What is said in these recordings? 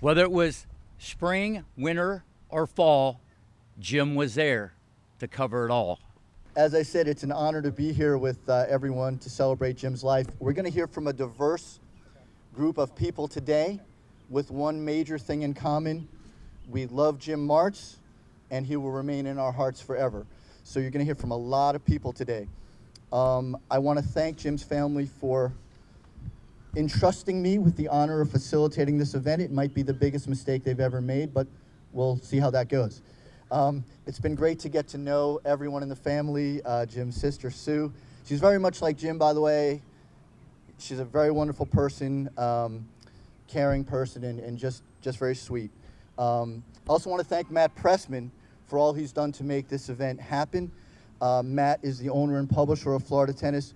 Whether it was spring, winter, or fall, Jim was there to cover it all. As I said, it's an honor to be here with everyone to celebrate Jim's life. We're going to hear from a diverse group of people today with one major thing in common. We love Jim Martz, and he will remain in our hearts forever. So you're going to hear from a lot of people today. I want to thank Jim's family for entrusting me with the honor of facilitating this event. It might be the biggest mistake they've ever made, but we'll see how that goes. It's been great to get to know everyone in the family. Jim's sister, Sue. She's very much like Jim, by the way. She's a very wonderful person, caring person, and just very sweet. I also want to thank Matt Pressman for all he's done to make this event happen. Matt is the owner and publisher of Florida Tennis.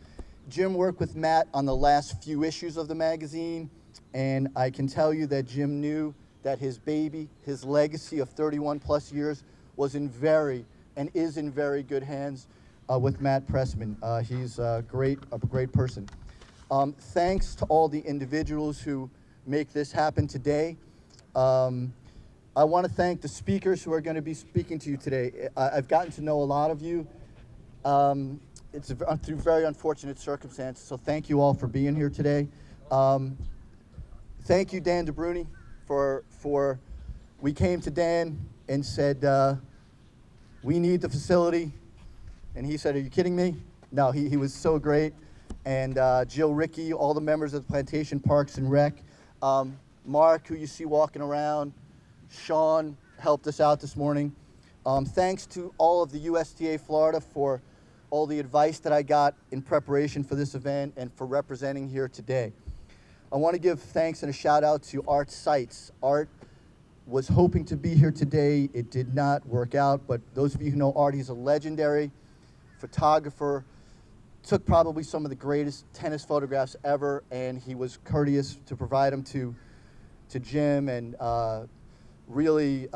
Jim worked with Matt on the last few issues of the magazine, and I can tell you that Jim knew that his baby, his legacy of 31 plus years, was in very and is in very good hands with Matt Pressman. He's a great person. Thanks to all the individuals who make this happen today. I want to thank the speakers who are going to be speaking to you today. I've gotten to know a lot of you. It's through very unfortunate circumstances, so thank you all for being here today. Thank you, Dan DeBruni, for we came to Dan and said, we need the facility, and he said, are you kidding me? No, he was so great. And Jill Rickey, all the members of the Plantation Parks and Rec, Mark, who you see walking around, Sean helped us out this morning. Thanks to all of the USTA Florida for all the advice that I got in preparation for this event and for representing here today. I want to give thanks and a shout out to Art Seitz. Art was hoping to be here today. It did not work out, but those of you who know Art, he's a legendary photographer, took probably some of the greatest tennis photographs ever, and he was courteous to provide them to Jim, and really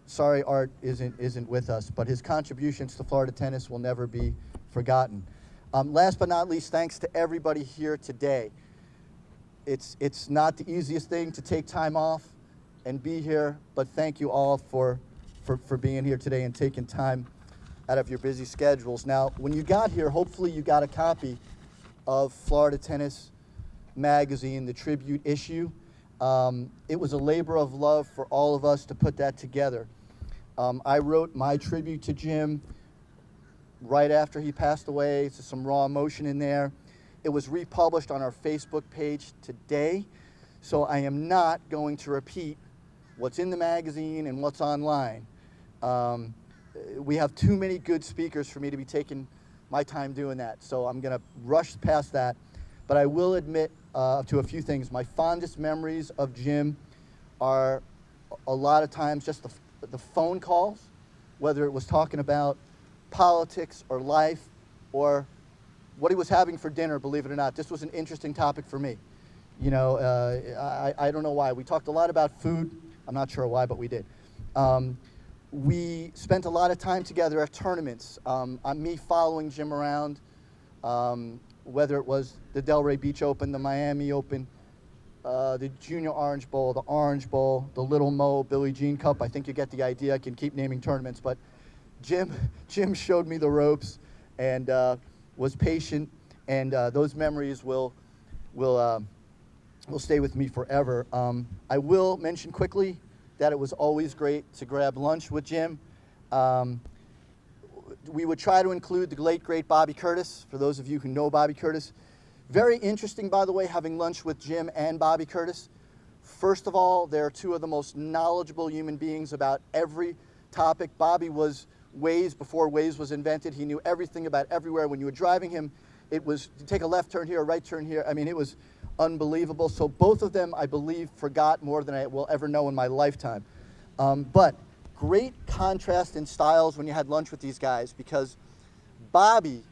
sorry Art isn't with us, but his contributions to Florida tennis will never be forgotten. Last but not least, thanks to everybody here today. It's not the easiest thing to take time off and be here, but thank you all for being here today and taking time out of your busy schedules. Now, when you got here, hopefully you got a copy of Florida Tennis Magazine, the tribute issue. It was a labor of love for all of us to put that together. I wrote my tribute to Jim right after he passed away. It's some raw emotion in there. It was republished on our Facebook page today, so I am not going to repeat what's in the magazine and what's online. We have too many good speakers for me to be taking my time doing that, so I'm going to rush past that. But I will admit to a few things. My fondest memories of Jim are a lot of times just the phone calls, whether it was talking about politics or life or what he was having for dinner. Believe it or not, this was an interesting topic for me. You know, I don't know why. We talked a lot about food. I'm not sure why, but we did. We spent a lot of time together at tournaments. Me following Jim around, whether it was the Delray Beach Open, the Miami Open, the Junior Orange Bowl, the Orange Bowl, the Little Mo, Billie Jean Cup. I think you get the idea. I can keep naming tournaments, but Jim showed me the ropes and was patient, and those memories will stay with me forever. I will mention quickly that it was always great to grab lunch with Jim. We would try to include the late, great Bobby Curtis, for those of you who know Bobby Curtis. Very interesting, by the way, having lunch with Jim and Bobby Curtis. First of all, they're two of the most knowledgeable human beings about every topic. Bobby was Waze before Waze was invented. He knew everything about everywhere. When you were driving him, it was to take a left turn here, a right turn here. I mean, it was unbelievable. So both of them, I believe, forgot more than I will ever know in my lifetime. But great contrast in styles when you had lunch with these guys, because Bobby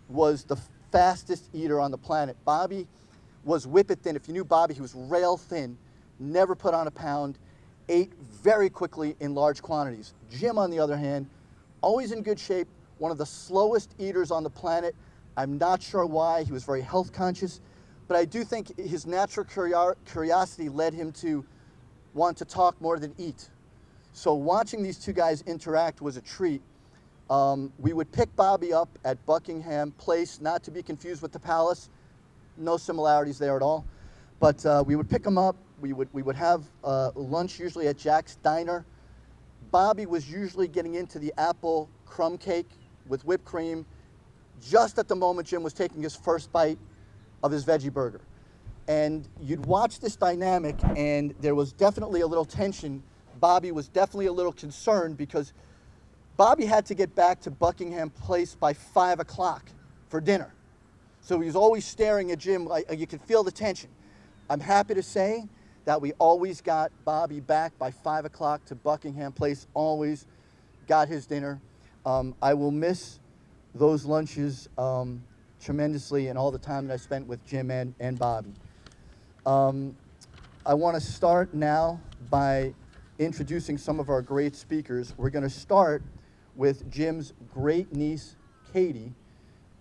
was the fastest eater on the planet. Bobby was whip it thin. If you knew Bobby, he was rail thin, never put on a pound, ate very quickly in large quantities. Jim, on the other hand, always in good shape, one of the slowest eaters on the planet. I'm not sure why. He was very health conscious, but I do think his natural curiosity led him to want to talk more than eat. So watching these two guys interact was a treat. We would pick Bobby up at Buckingham Place, not to be confused with the Palace. No similarities there at all. But we would pick him up. We would have lunch usually at Jack's Diner. Bobby was usually getting into the apple crumb cake with whipped cream just at the moment Jim was taking his first bite of his veggie burger. And you'd watch this dynamic, and there was definitely a little tension. Bobby was definitely a little concerned because Bobby had to get back to Buckingham Place by 5 o'clock for dinner. So he was always staring at Jim, like you could feel the tension. I'm happy to say that we always got Bobby back by 5 o'clock to Buckingham Place, always got his dinner. I will miss those lunches tremendously and all the time that I spent with Jim and Bobby. I want to start now by introducing some of our great speakers. We're going to start with Jim's great niece, Katie,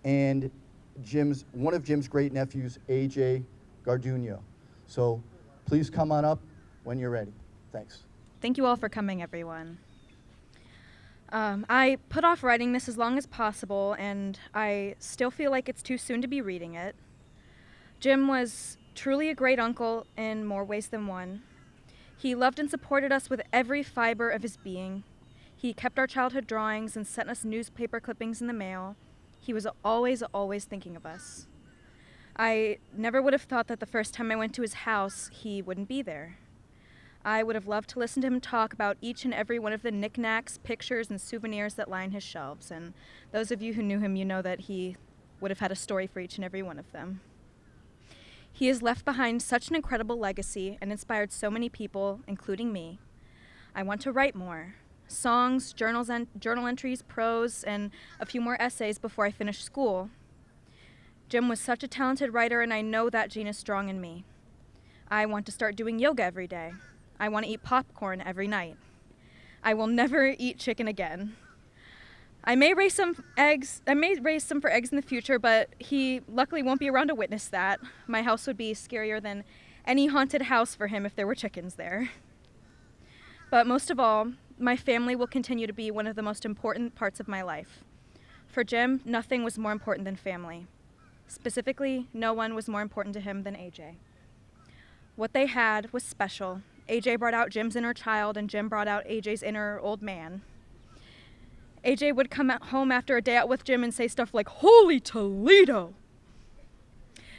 and one of Jim's great nephews, AJ Garduno. So please come on up when you're ready. Thanks. Thank you all for coming, everyone. I put off writing this as long as possible, and I still feel like it's too soon to be reading it. Jim was truly a great uncle in more ways than one. He loved and supported us with every fiber of his being. He kept our childhood drawings and sent us newspaper clippings in the mail. He was always, always thinking of us. I never would have thought that the first time I went to his house, he wouldn't be there. I would have loved to listen to him talk about each and every one of the knickknacks, pictures, and souvenirs that line his shelves. And those of you who knew him, you know that he would have had a story for each and every one of them. He has left behind such an incredible legacy and inspired so many people, including me. I want to write more. Songs, journal entries, prose, and a few more essays before I finish school. Jim was such a talented writer, and I know that gene is strong in me. I want to start doing yoga every day. I want to eat popcorn every night. I will never eat chicken again. I may raise some for eggs in the future, but he luckily won't be around to witness that. My house would be scarier than any haunted house for him if there were chickens there. But most of all, my family will continue to be one of the most important parts of my life. For Jim, nothing was more important than family. Specifically, no one was more important to him than AJ. What they had was special. AJ brought out Jim's inner child, and Jim brought out AJ's inner old man. AJ would come home after a day out with Jim and say stuff like, "Holy Toledo!"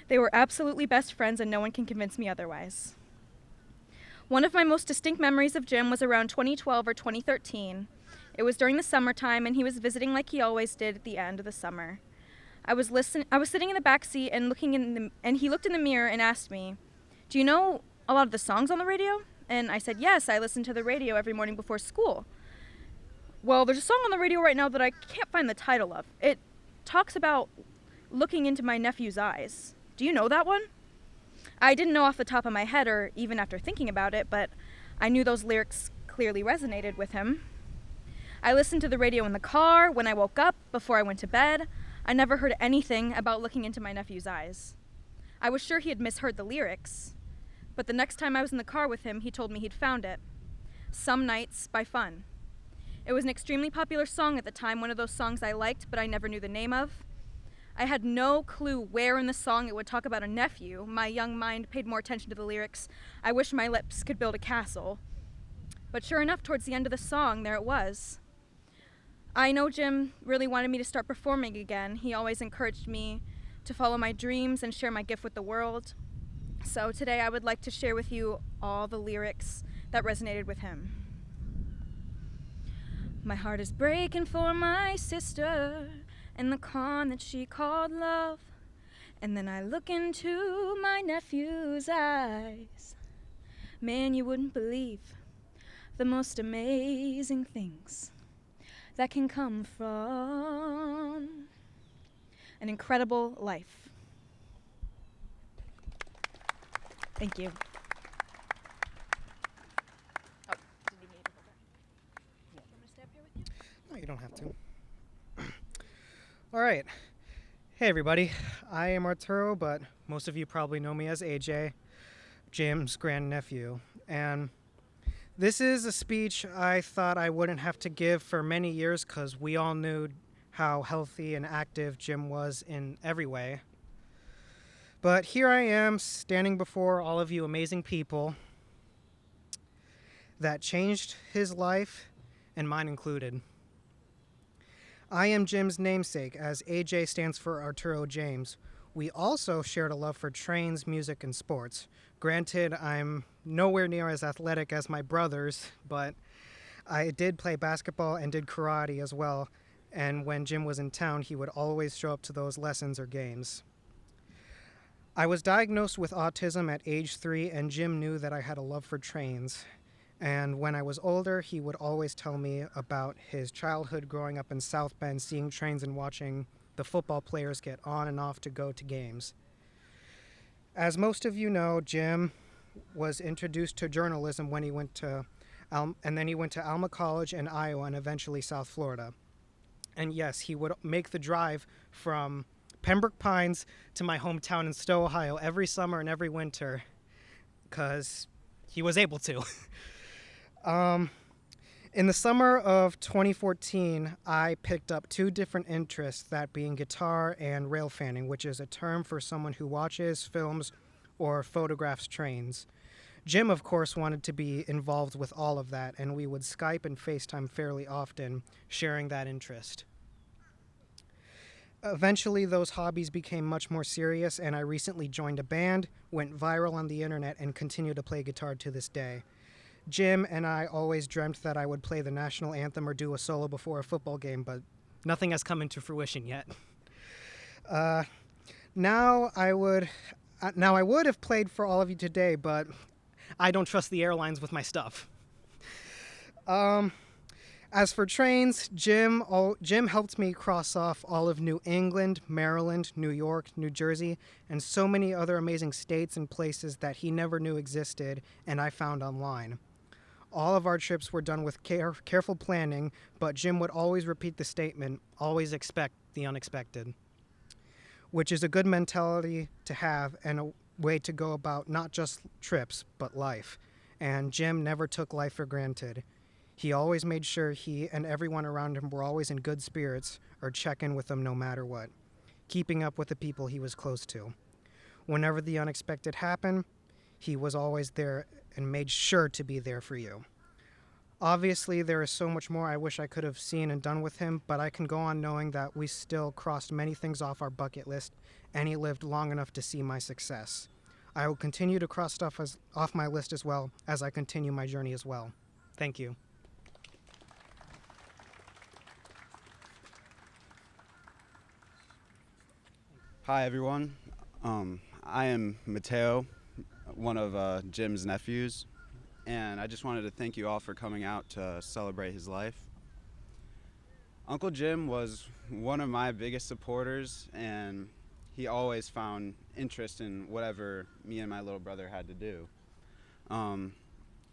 They were absolutely best friends, and no one can convince me otherwise. One of my most distinct memories of Jim was around 2012 or 2013. It was during the summertime, and he was visiting like he always did at the end of the summer. I was sitting in the back seat and he looked in the mirror and asked me, "Do you know a lot of the songs on the radio?" And I said, "Yes, I listen to the radio every morning before school." "Well, there's a song on the radio right now that I can't find the title of. It talks about looking into my nephew's eyes. Do you know that one?" I didn't know off the top of my head or even after thinking about it, but I knew those lyrics clearly resonated with him. I listened to the radio in the car, when I woke up, before I went to bed. I never heard anything about looking into my nephew's eyes. I was sure he had misheard the lyrics, but the next time I was in the car with him, he told me he'd found it. "Some Nights" by Fun. It was an extremely popular song at the time, one of those songs I liked, but I never knew the name of. I had no clue where in the song it would talk about a nephew. My young mind paid more attention to the lyrics, "I wish my lips could build a castle." But sure enough, towards the end of the song, there it was. I know Jim really wanted me to start performing again. He always encouraged me to follow my dreams and share my gift with the world. So today I would like to share with you all the lyrics that resonated with him. My heart is breaking for my sister and the con that she called love. And then I look into my nephew's eyes. Man, you wouldn't believe the most amazing things that can come from an incredible life. Thank you. Oh, did you need to hold that? Do you want me to stay up here with you? No, you don't have to. All right. Hey, everybody. I am Arturo, but most of you probably know me as AJ, Jim's grandnephew. And This is a speech I thought I wouldn't have to give for many years because we all knew how healthy and active Jim was in every way. But here I am standing before all of you amazing people that changed his life, and mine included. I am Jim's namesake, as AJ stands for Arturo James. We also shared a love for trains, music, and sports. Granted, I'm nowhere near as athletic as my brothers, but I did play basketball and did karate as well. And when Jim was in town, he would always show up to those lessons or games. I was diagnosed with autism at age 3, and Jim knew that I had a love for trains. And when I was older, he would always tell me about his childhood growing up in South Bend, seeing trains and watching the football players get on and off to go to games. As most of you know, Jim was introduced to journalism when he went to and then he went to Alma College in Iowa and eventually South Florida. And yes, he would make the drive from Pembroke Pines to my hometown in Stowe, Ohio every summer and every winter because he was able to. In the summer of 2014, I picked up 2 different interests, that being guitar and rail fanning, which is a term for someone who watches, films, or photographs trains. Jim, of course, wanted to be involved with all of that, and we would Skype and FaceTime fairly often, sharing that interest. Eventually, those hobbies became much more serious, and I recently joined a band, went viral on the internet, and continue to play guitar to this day. Jim and I always dreamt that I would play the national anthem or do a solo before a football game, but nothing has come into fruition yet. Now I would have played for all of you today, but I don't trust the airlines with my stuff. As for trains, Jim helped me cross off all of New England, Maryland, New York, New Jersey, and so many other amazing states and places that he never knew existed and I found online. All of our trips were done with careful planning, but Jim would always repeat the statement, always expect the unexpected, which is a good mentality to have and a way to go about not just trips, but life. And Jim never took life for granted. He always made sure he and everyone around him were always in good spirits or check in with them no matter what, keeping up with the people he was close to. Whenever the unexpected happened, he was always there and made sure to be there for you. Obviously, there is so much more I wish I could have seen and done with him, but I can go on knowing that we still crossed many things off our bucket list, and he lived long enough to see my success. I will continue to cross stuff off my list as well as I continue my journey as well. Thank you. Hi, everyone. I am Mateo, one of Jim's nephews, and I just wanted to thank you all for coming out to celebrate his life. Uncle Jim was one of my biggest supporters, and he always found interest in whatever me and my little brother had to do.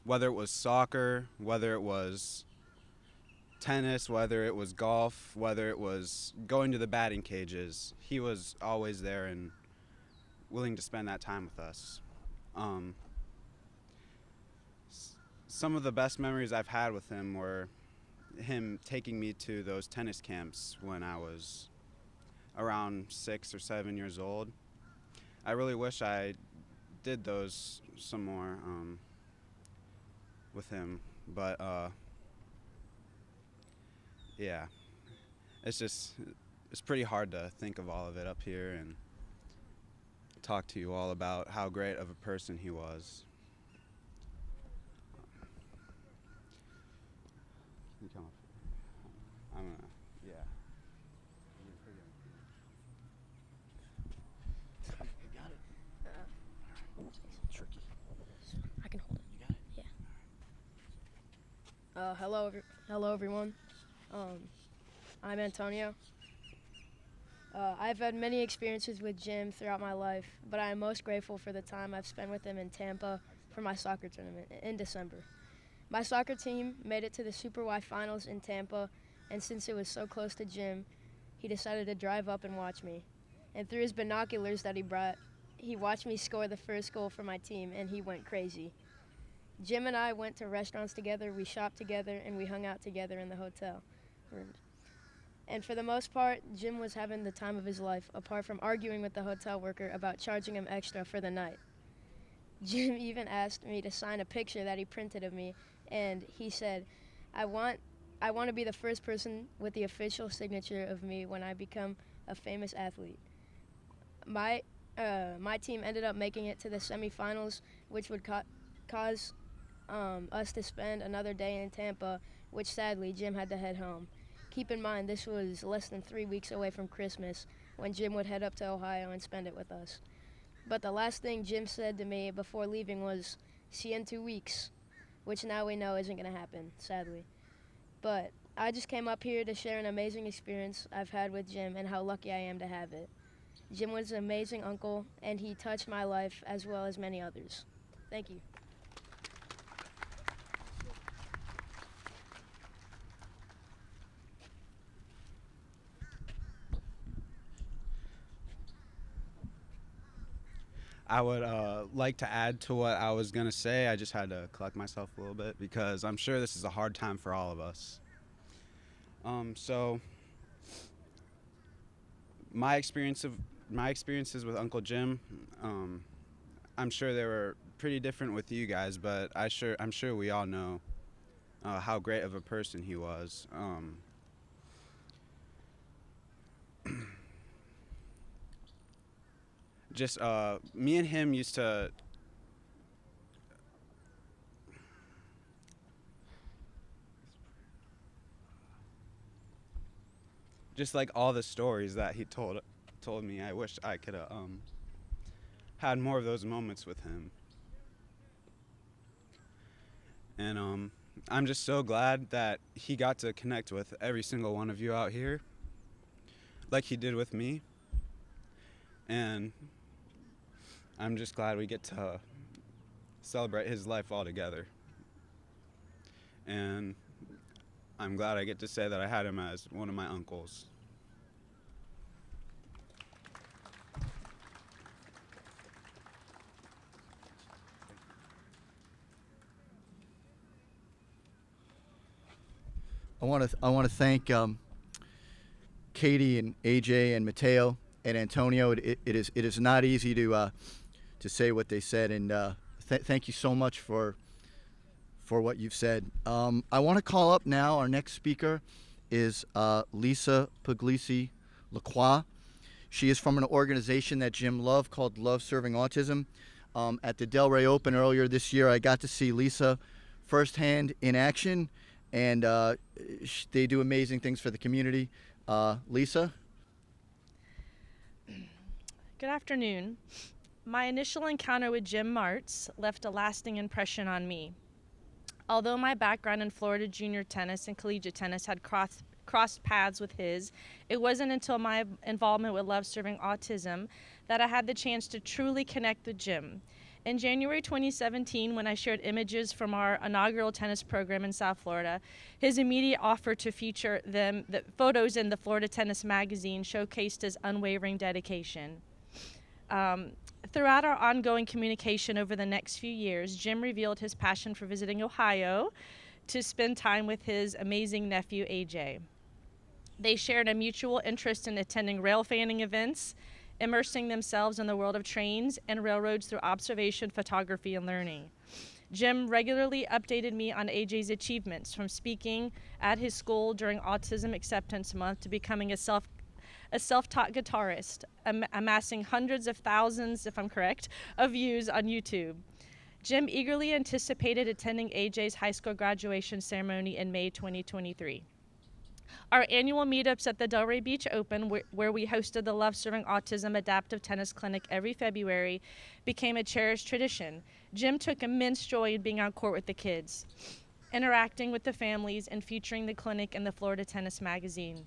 Whether it was soccer, whether it was tennis, whether it was golf, whether it was going to the batting cages, he was always there and willing to spend that time with us. Some of the best memories I've had with him were him taking me to those tennis camps when I was around 6 or 7 years old. I really wish I did those some more with him, but yeah, it's pretty hard to think of all of it up here and talk to you all about how great of a person he was. Can you come up here? I'm gonna, yeah. Tricky. I can hold it. You got it? Yeah. Hello everyone. I'm Antonio. I've had many experiences with Jim throughout my life, but I am most grateful for the time I've spent with him in Tampa for my soccer tournament in December. My soccer team made it to the Super Y Finals in Tampa, and since it was so close to Jim, he decided to drive up and watch me. And through his binoculars that he brought, he watched me score the first goal for my team, and he went crazy. Jim and I went to restaurants together, we shopped together, and we hung out together in the hotel rooms. And for the most part, Jim was having the time of his life, apart from arguing with the hotel worker about charging him extra for the night. Jim even asked me to sign a picture that he printed of me, and he said, I want to be the first person with the official signature of me when I become a famous athlete. My team ended up making it to the semifinals, which would cause us to spend another day in Tampa, which sadly Jim had to head home. Keep in mind, this was less than 3 weeks away from Christmas when Jim would head up to Ohio and spend it with us. But the last thing Jim said to me before leaving was, "See you in 2 weeks," which now we know isn't going to happen, sadly. But I just came up here to share an amazing experience I've had with Jim and how lucky I am to have it. Jim was an amazing uncle, and he touched my life as well as many others. Thank you. I would like to add to what I was going to say. I just had to collect myself a little bit because I'm sure this is a hard time for all of us. So my experiences with Uncle Jim, I'm sure they were pretty different with you guys, but I'm sure we all know how great of a person he was. Just me and him used to just like all the stories that he told me. I wish I could have had more of those moments with him. And I'm just so glad that he got to connect with every single one of you out here like he did with me. And I'm just glad we get to celebrate his life all together. And I'm glad I get to say that I had him as one of my uncles. I want to thank Katie and AJ and Mateo and Antonio. It is not easy to say what they said, and thank you so much for what you've said. I want to call up now our next speaker is Lisa Puglisi Lacroix. She is from an organization that Jim loved called Love Serving Autism. At the Delray Open earlier this year, I got to see Lisa firsthand in action, and they do amazing things for the community. Lisa? Good afternoon. My initial encounter with Jim Martz left a lasting impression on me. Although my background in Florida junior tennis and collegiate tennis had crossed paths with his, it wasn't until my involvement with Love Serving Autism that I had the chance to truly connect with Jim. In January 2017, when I shared images from our inaugural tennis program in South Florida, his immediate offer to feature the photos in the Florida Tennis magazine showcased his unwavering dedication. Throughout our ongoing communication over the next few years, Jim revealed his passion for visiting Ohio to spend time with his amazing nephew, AJ. They shared a mutual interest in attending rail fanning events, immersing themselves in the world of trains and railroads through observation, photography, and learning. Jim regularly updated me on AJ's achievements, from speaking at his school during Autism Acceptance Month to becoming a self-taught guitarist, amassing hundreds of thousands, if I'm correct, of views on YouTube. Jim eagerly anticipated attending AJ's high school graduation ceremony in May 2023. Our annual meetups at the Delray Beach Open, where we hosted the Love Serving Autism Adaptive Tennis Clinic every February, became a cherished tradition. Jim took immense joy in being on court with the kids, interacting with the families, and featuring the clinic in the Florida Tennis magazine.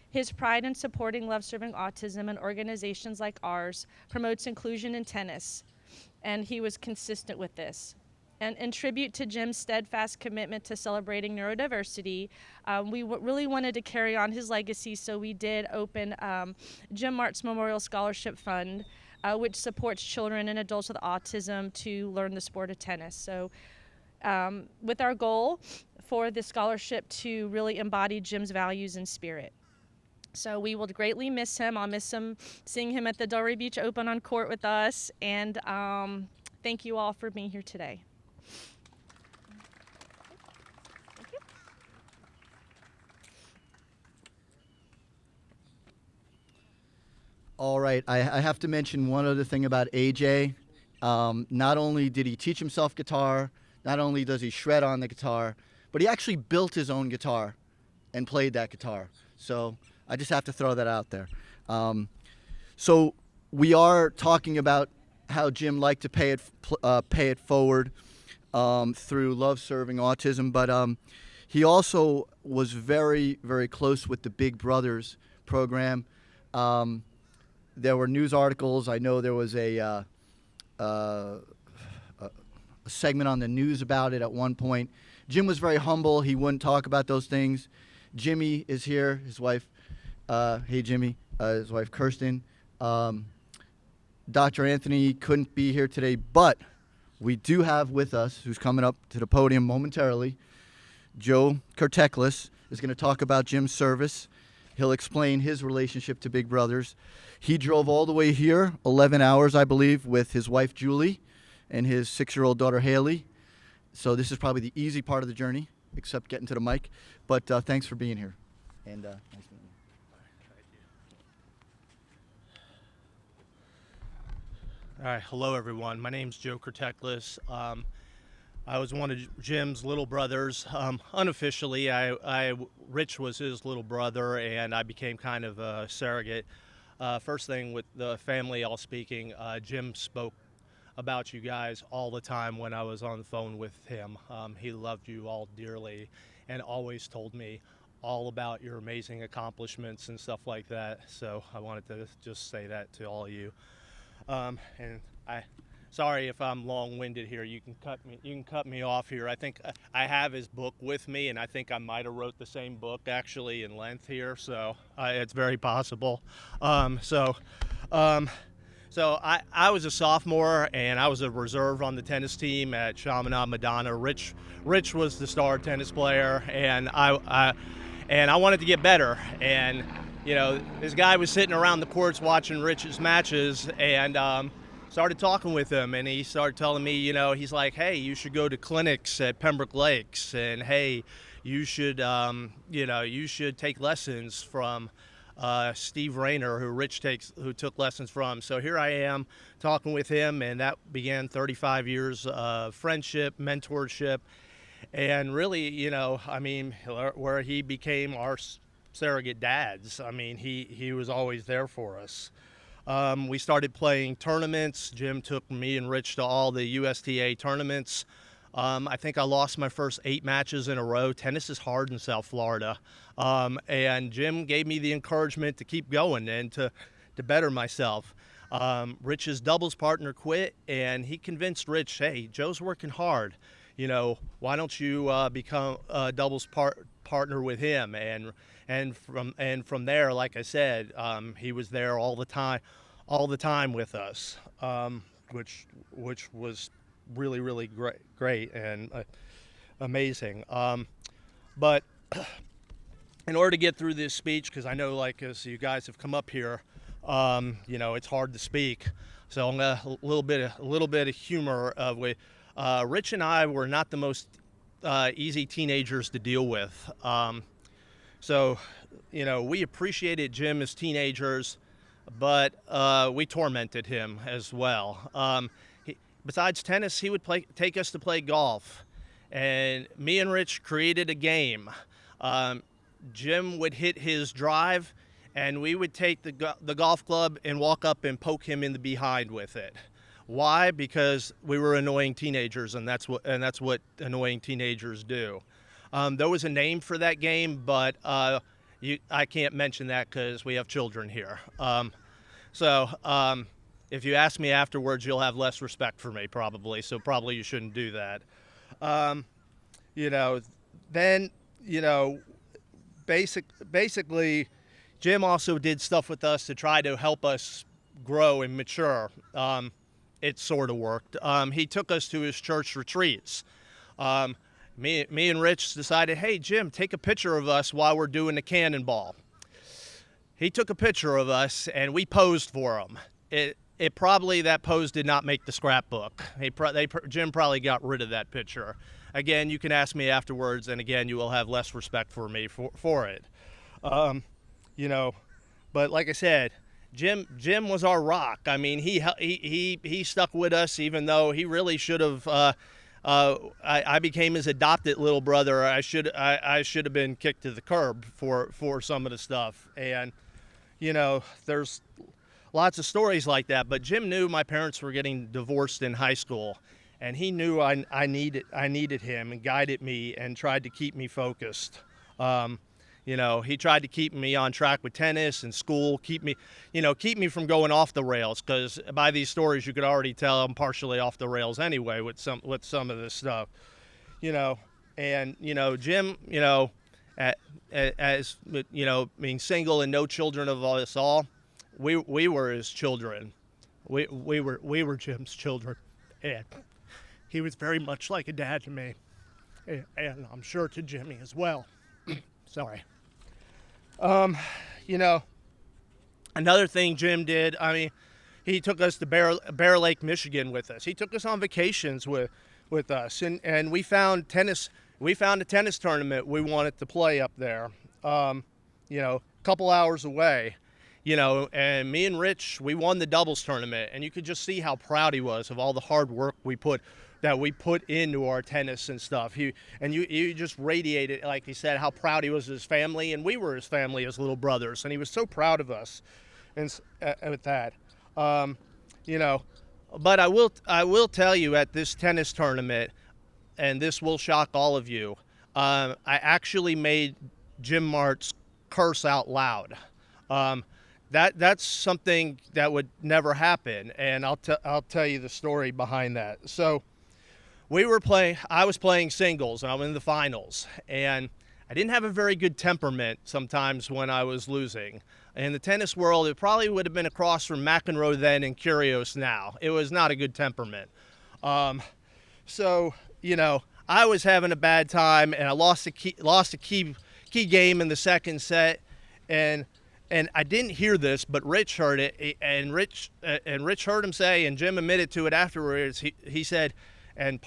His pride in supporting Love Serving Autism and organizations like ours promotes inclusion in tennis, and he was consistent with this. And in tribute to Jim's steadfast commitment to celebrating neurodiversity, we really wanted to carry on his legacy, so we did open Jim Martz Memorial Scholarship Fund, which supports children and adults with autism to learn the sport of tennis. So with our goal for the scholarship to really embody Jim's values and spirit. So we will greatly miss him. I'll miss him seeing him at the Delray Beach Open on court with us. And thank you all for being here today. All right, I have to mention one other thing about AJ. Not only did he teach himself guitar, not only does he shred on the guitar, but he actually built his own guitar and played that guitar. So I just have to throw that out there. So we are talking about how Jim liked to pay it forward through love serving autism, but he also was very, very close with the Big Brothers program. There were news articles. I know there was a segment on the news about it at one point. Jim was very humble. He wouldn't talk about those things. Jimmy is here, his wife. Hey, Jimmy, his wife, Kirsten. Dr. Anthony couldn't be here today, but we do have with us, who's coming up to the podium momentarily, Joe Kurteklis is going to talk about Jim's service. He'll explain his relationship to Big Brothers. He drove all the way here, 11 hours, I believe, with his wife, Julie, and his 6-year-old daughter, Haley. So this is probably the easy part of the journey, except getting to the mic. But thanks for being here. And nice meeting you. All right, hello everyone. My name's Joe Kurteklis. I was one of Jim's little brothers. Unofficially, Rich was his little brother, and I became kind of a surrogate. First thing with the family all speaking, Jim spoke about you guys all the time when I was on the phone with him. He loved you all dearly and always told me all about your amazing accomplishments and stuff like that. So I wanted to just say that to all of you. And sorry if I'm long-winded here. You can cut me off here. I think I have his book with me, and I think I might have wrote the same book actually in length here, so it's very possible. So I was a sophomore, and I was a reserve on the tennis team at Chaminade Madonna. Rich was the star tennis player, and I wanted to get better. And this guy was sitting around the courts watching Rich's matches, and started talking with him, and he started telling me, he's like, hey, you should go to clinics at Pembroke Lakes, and hey, you should take lessons from Steve Rayner, who took lessons from. So here I am talking with him, and that began 35 years of friendship, mentorship, and really, where he became our surrogate dads. He was always there for us. We started playing tournaments. Jim took me and Rich to all the USTA tournaments. I think I lost my first 8 matches in a row. Tennis is hard in South Florida. And Jim gave me the encouragement to keep going and to better myself. Rich's doubles partner quit, and he convinced Rich, hey, Joe's working hard. Why don't you become a doubles partner with him? And from there, like I said, he was there all the time with us, which was really, really great and amazing. But in order to get through this speech, because I know, as you guys have come up here, it's hard to speak. So I'm gonna a little bit of humor of way. Rich and I were not the most easy teenagers to deal with. So, we appreciated Jim as teenagers, but we tormented him as well. Besides tennis, he would take us to play golf. And me and Rich created a game. Jim would hit his drive, and we would take the golf club and walk up and poke him in the behind with it. Why? Because we were annoying teenagers, and that's what annoying teenagers do. There was a name for that game, but I can't mention that because we have children here. So if you ask me afterwards, you'll have less respect for me probably. So probably you shouldn't do that. Basically, Jim also did stuff with us to try to help us grow and mature. It sort of worked. He took us to his church retreats. Me and Rich decided, hey, Jim, take a picture of us while we're doing the cannonball. He took a picture of us, and we posed for him. That pose did not make the scrapbook. Jim probably got rid of that picture. Again, you can ask me afterwards, and again, you will have less respect for me for it. But like I said, Jim was our rock. I mean, he stuck with us, even though he really should have. I became his adopted little brother. I should have been kicked to the curb for some of the stuff. And there's lots of stories like that. But Jim knew my parents were getting divorced in high school, and he knew I needed him and guided me and tried to keep me focused. He tried to keep me on track with tennis and school, keep me from going off the rails, because by these stories you could already tell I'm partially off the rails anyway with some of this stuff. Jim, as being single and no children of us all, we were his children. We were Jim's children, and he was very much like a dad to me, and I'm sure to Jimmy as well. Sorry. Another thing Jim did, he took us to Bear Lake, Michigan with us. He took us on vacations with us, and we found a tennis tournament we wanted to play up there, a couple hours away, and me and Rich, we won the doubles tournament, and you could just see how proud he was of all the hard work we put into our tennis and stuff. You just radiated, like he said, how proud he was of his family, and we were his family as little brothers, and he was so proud of us, and with that, But I will tell you, at this tennis tournament, and this will shock all of you, I actually made Jim Martz curse out loud. That's something that would never happen, and I'll tell you the story behind that. So. I was playing singles, and I was in the finals, and I didn't have a very good temperament sometimes when I was losing. In the tennis world, it probably would have been across from McEnroe then and Kyrgios now. It was not a good temperament. I was having a bad time, and I lost a key game in the second set, and I didn't hear this, but Rich heard it, and Rich heard him say, and Jim admitted to it afterwards. He said. And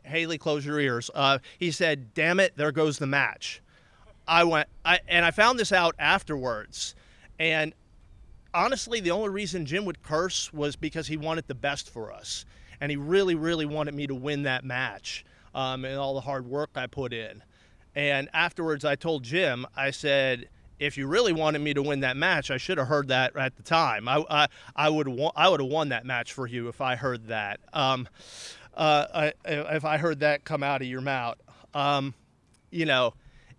Haley, close your ears. He said, "Damn it, there goes the match." I found this out afterwards. And honestly, the only reason Jim would curse was because he wanted the best for us. And he really, really wanted me to win that match, and all the hard work I put in. And afterwards, I told Jim, I said, if you really wanted me to win that match, I should have heard that at the time. I would have won that match for you if I heard that. If I heard that come out of your mouth,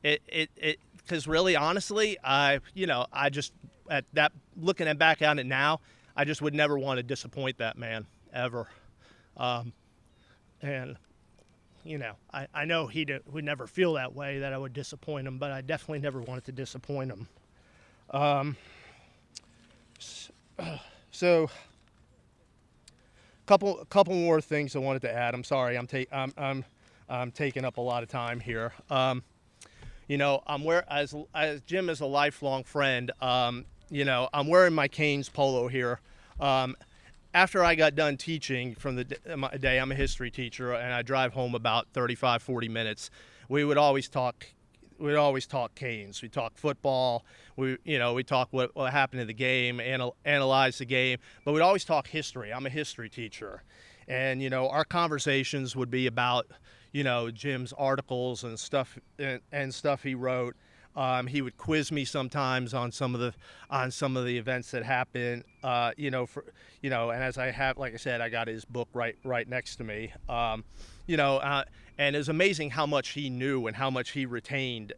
because really, honestly, I just, at that, looking back on it now, I just would never want to disappoint that man ever. And I know he would never feel that way, that I would disappoint him, but I definitely never wanted to disappoint him. So. Couple more things I wanted to add. I'm sorry, I'm taking up a lot of time here. As Jim is a lifelong friend, I'm wearing my Canes polo here. After I got done teaching from my day, I'm a history teacher, and I drive home about 35, 40 minutes. We would always talk Canes. We talk football. We talk what happened in the game, analyze the game. But we'd always talk history. I'm a history teacher, and our conversations would be about Jim's articles and stuff he wrote. He would quiz me sometimes on some of the events that happened. And as I have, like I said, I got his book right next to me. And it's amazing how much he knew and how much he retained,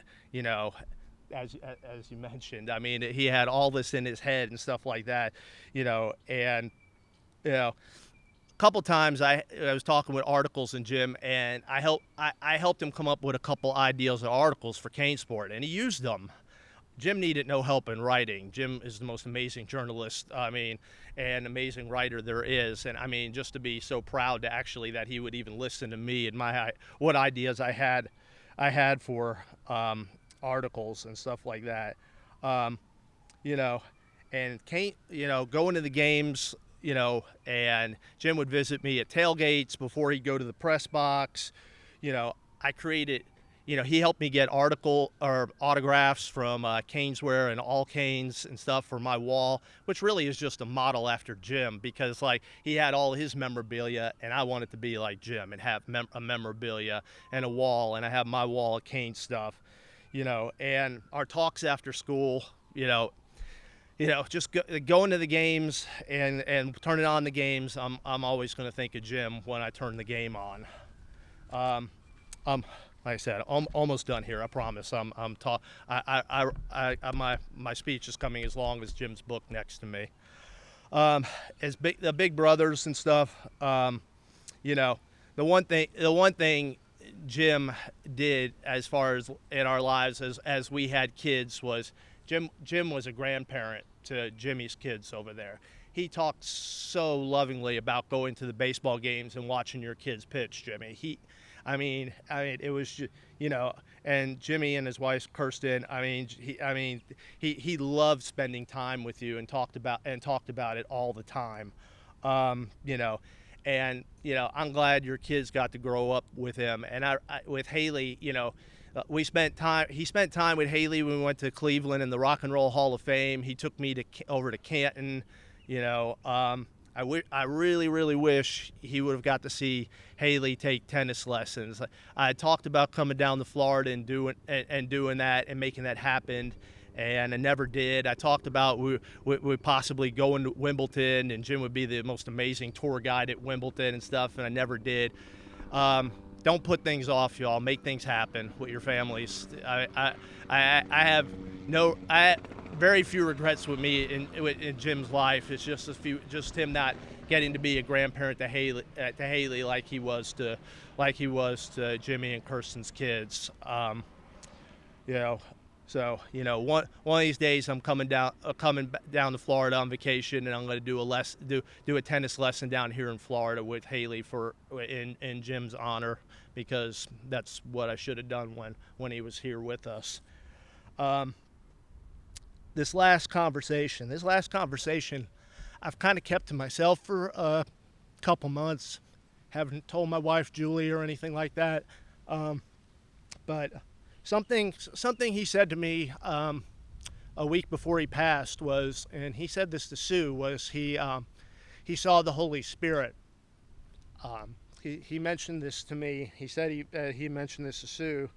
as you mentioned. I mean, he had all this in his head and stuff like that, a couple times I was talking with articles and Jim, and I helped him come up with a couple ideas of articles for Cane Sport, and he used them. Jim needed no help in writing. Jim is the most amazing journalist, and amazing writer there is. And just to be so proud to actually that he would even listen to me and what ideas I had for articles and stuff like that. And Kane, going to the games, and Jim would visit me at tailgates before he'd go to the press box. I created, he helped me get autographs from Caneswear and All Canes and stuff for my wall, which really is just a model after Jim, because he had all his memorabilia, and I wanted to be like Jim and have a memorabilia and a wall, and I have my wall of Canes stuff, and our talks after school, just going to the games and turning on the games. I'm always going to think of Jim when I turn the game on. Like I said, I'm almost done here. I promise. My speech is coming as long as Jim's book next to me. The big brothers and stuff. The one thing Jim did as far as in our lives as we had kids was Jim was a grandparent to Jimmy's kids over there. He talked so lovingly about going to the baseball games and watching your kids pitch, Jimmy. It was just, and Jimmy and his wife Kirsten. He loved spending time with you and talked about it all the time. I'm glad your kids got to grow up with him. And with Haley, he spent time with Haley when we went to Cleveland in the Rock and Roll Hall of Fame. He took me over to Canton. I really, really wish he would have got to see Haley take tennis lessons. I talked about coming down to Florida and doing that and making that happen, and I never did. I talked about we possibly going to Wimbledon, and Jim would be the most amazing tour guide at Wimbledon and stuff, and I never did. Don't put things off, y'all. Make things happen with your families. I have very few regrets with me in Jim's life. It's just him not getting to be a grandparent to Haley like he was to Jimmy and Kirsten's kids. So one of these days I'm coming down to Florida on vacation, and I'm going to do a tennis lesson down here in Florida with Haley in Jim's honor, because that's what I should have done when he was here with us. This last conversation, I've kind of kept to myself for a couple months. Haven't told my wife Julie or anything like that. But something he said to me a week before he passed was, and he said this to Sue, was he saw the Holy Spirit. He mentioned this to me. He said he mentioned this to Sue,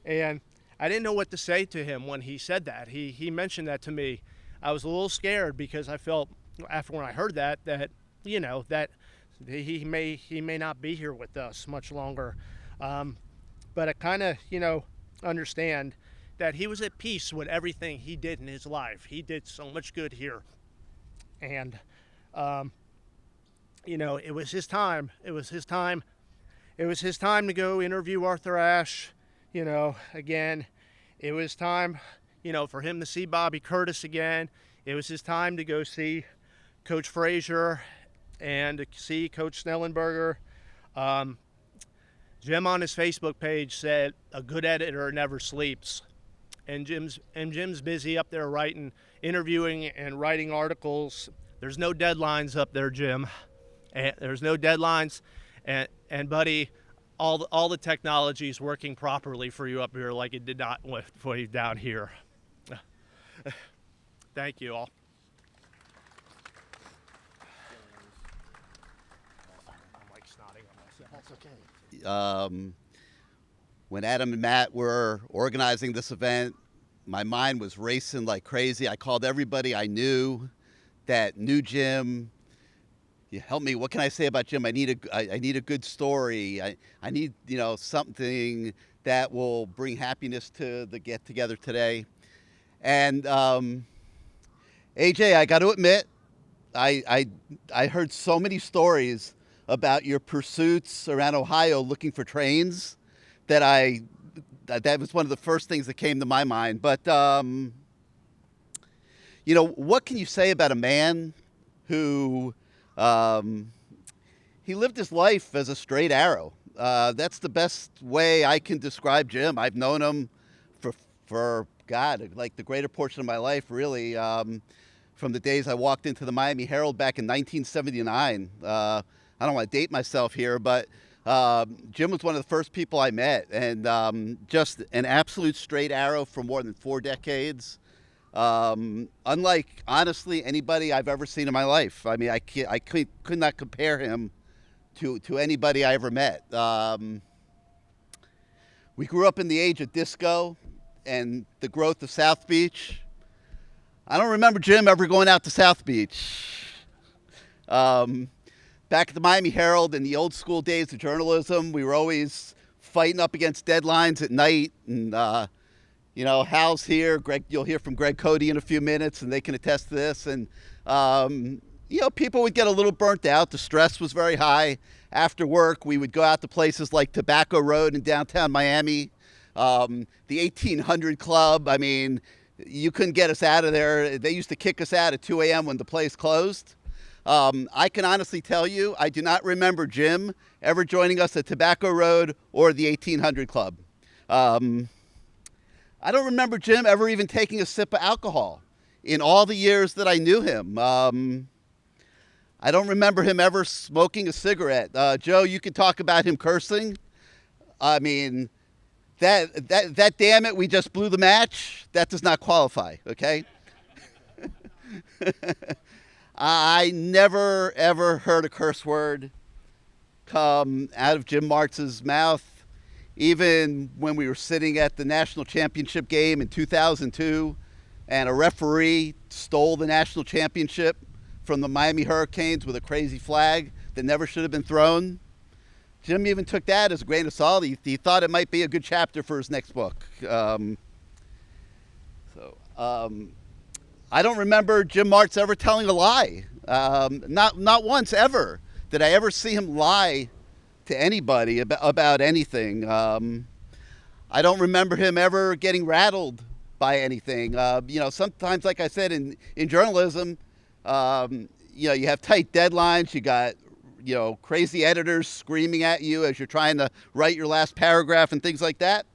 and I didn't know what to say to him when he said that. He mentioned that to me. I was a little scared because I felt after when I heard that he may not be here with us much longer. But I kind of understand that he was at peace with everything he did in his life. He did so much good here, and it was his time. It was his time to go interview Arthur Ashe. Again, it was time, for him to see Bobby Curtis again. It was his time to go see Coach Frazier and to see Coach Snellenberger. Jim on his Facebook page said, "A good editor never sleeps," and Jim's busy up there interviewing and writing articles. There's no deadlines up there, Jim. And there's no deadlines, and buddy, all the technology is working properly for you up here like it did not for you down here. Thank you all. I'm like snotting on myself. That's okay. When Adam and Matt were organizing this event, my mind was racing like crazy. I called everybody I knew that knew Jim. You help me. What can I say about Jim? I need a good story. I need something that will bring happiness to the get together today. And AJ, I got to admit, I heard so many stories about your pursuits around Ohio looking for trains that was one of the first things that came to my mind. But you know, what can you say about a man who he lived his life as a straight arrow? That's the best way I can describe Jim. I've known him for God, like the greater portion of my life, really, from the days I walked into the Miami Herald back in 1979. I don't want to date myself here, but Jim was one of the first people I met, and just an absolute straight arrow for more than 4 decades. Unlike, honestly, anybody I've ever seen in my life. I mean, I could not compare him to anybody I ever met. We grew up in the age of disco and the growth of South Beach. I don't remember Jim ever going out to South Beach. Back at the Miami Herald in the old school days of journalism, we were always fighting up against deadlines at night. And, you know, Hal's here. Greg, you'll hear from Greg Cody in a few minutes, and they can attest to this. And, you know, people would get a little burnt out. The stress was very high. After work, we would go out to places like Tobacco Road in downtown Miami, the 1800 Club. I mean, you couldn't get us out of there. They used to kick us out at 2 a.m. when the place closed. I can honestly tell you, I do not remember Jim ever joining us at Tobacco Road or the 1800 Club. I don't remember Jim ever even taking a sip of alcohol in all the years that I knew him. I don't remember him ever smoking a cigarette. Joe, you can talk about him cursing. I mean, that damn it, we just blew the match. That does not qualify, okay? I never, ever heard a curse word come out of Jim Martz's mouth. Even when we were sitting at the national championship game in 2002 and a referee stole the national championship from the Miami Hurricanes with a crazy flag that never should have been thrown, Jim even took that as a grain of salt. He thought it might be a good chapter for his next book. I don't remember Jim Martz ever telling a lie. Not once ever did I ever see him lie to anybody about anything. I don't remember him ever getting rattled by anything. You know, sometimes, like I said, in journalism, you know, you have tight deadlines. You got, you know, crazy editors screaming at you as you're trying to write your last paragraph and things like that.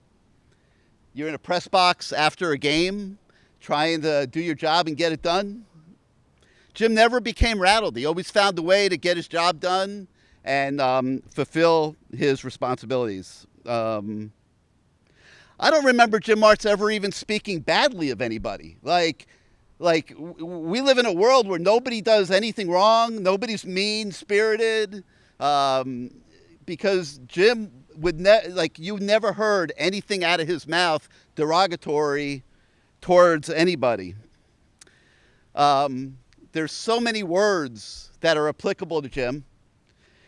You're in a press box after a game trying to do your job and get it done. Jim never became rattled. He always found a way to get his job done and fulfill his responsibilities. I don't remember Jim Martz ever even speaking badly of anybody. Like we live in a world where nobody does anything wrong. Nobody's mean-spirited, because Jim would you never heard anything out of his mouth derogatory towards anybody. There's so many words that are applicable to Jim.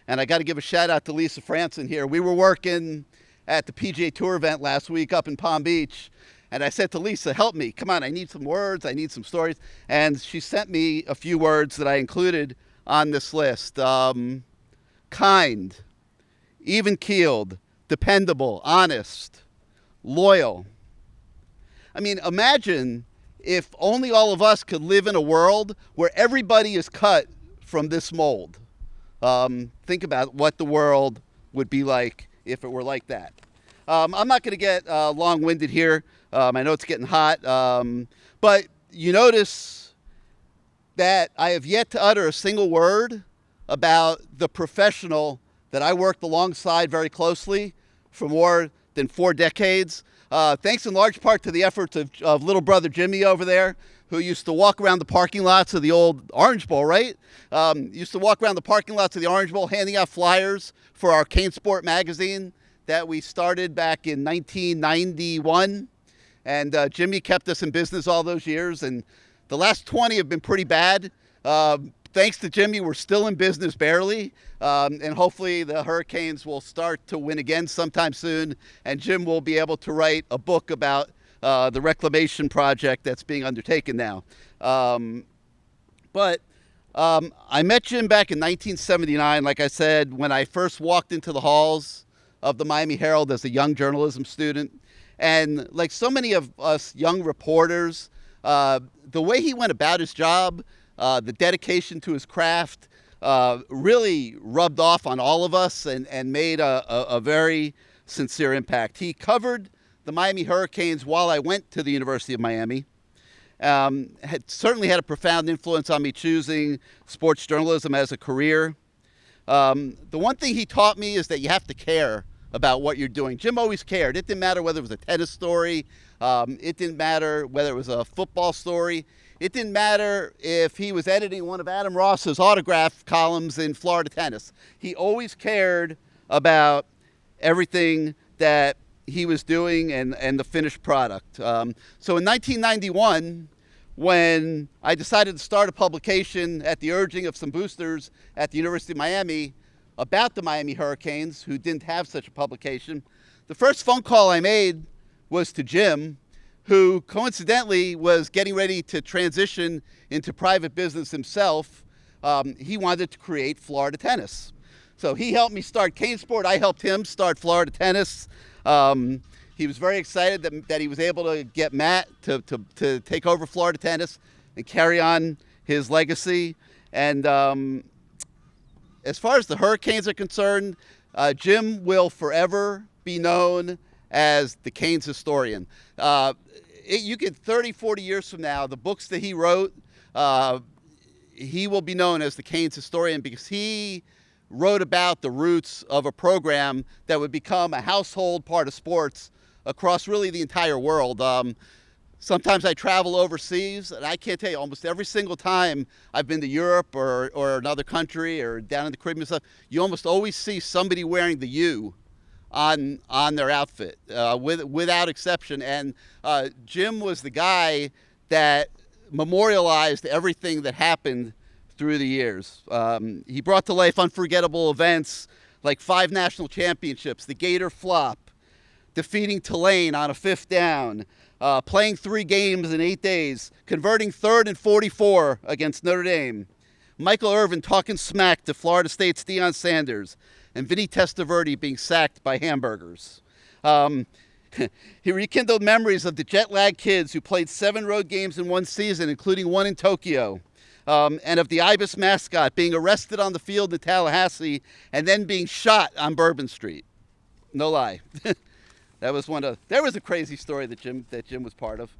And I got to give a shout out to Lisa Franson here. We were working at the PGA Tour event last week up in Palm Beach. And I said to Lisa, help me. Come on, I need some words. I need some stories. And she sent me a few words that I included on this list. Kind, even-keeled, dependable, honest, loyal. I mean, imagine if only all of us could live in a world where everybody is cut from this mold. Think about what the world would be like if it were like that. I'm not going to get long-winded here. I know it's getting hot. But you notice that I have yet to utter a single word about the professional that I worked alongside very closely for more than 4 decades. Thanks in large part to the efforts of little brother Jimmy over there, who used to walk around the parking lots of the old Orange Bowl, right? Used to walk around the parking lots of the Orange Bowl handing out flyers for our Cane Sport magazine that we started back in 1991. And Jimmy kept us in business all those years. And the last 20 have been pretty bad. Thanks to Jimmy, we're still in business barely. And hopefully the Hurricanes will start to win again sometime soon. And Jim will be able to write a book about the reclamation project that's being undertaken now. But I met Jim back in 1979, like I said, when I first walked into the halls of the Miami Herald as a young journalism student. And like so many of us young reporters, The way he went about his job, the dedication to his craft, really rubbed off on all of us and made a very sincere impact. He covered the Miami Hurricanes while I went to the University of Miami. Certainly had a profound influence on me choosing sports journalism as a career. The one thing he taught me is that you have to care about what you're doing. Jim always cared. It didn't matter whether it was a tennis story. It didn't matter whether it was a football story. It didn't matter if he was editing one of Adam Ross's autograph columns in Florida Tennis. He always cared about everything that he was doing and the finished product. So in 1991, when I decided to start a publication at the urging of some boosters at the University of Miami about the Miami Hurricanes, who didn't have such a publication, the first phone call I made was to Jim, who coincidentally was getting ready to transition into private business himself. He wanted to create Florida Tennis. So he helped me start Cane Sport. I helped him start Florida Tennis. He was very excited that he was able to get Matt to take over Florida Tennis and carry on his legacy. And as far as the Hurricanes are concerned, Jim will forever be known as the Canes historian. You get 30, 40 years from now, the books that he wrote, he will be known as the Canes historian because he wrote about the roots of a program that would become a household part of sports across really the entire world. Sometimes I travel overseas, and I can't tell you, almost every single time I've been to Europe or another country or down in the Caribbean stuff, you almost always see somebody wearing the U on their outfit, without exception. And Jim was the guy that memorialized everything that happened through the years. He brought to life unforgettable events like 5 national championships, the Gator flop, defeating Tulane on a 5th down, playing 3 games in 8 days, converting 3rd and 44 against Notre Dame, Michael Irvin talking smack to Florida State's Deion Sanders, and Vinny Testaverde being sacked by hamburgers. He rekindled memories of the jet-lagged kids who played 7 road games in one season, including 1 in Tokyo, and of the Ibis mascot being arrested on the field in Tallahassee and then being shot on Bourbon Street. No lie. There was a crazy story that Jim was part of.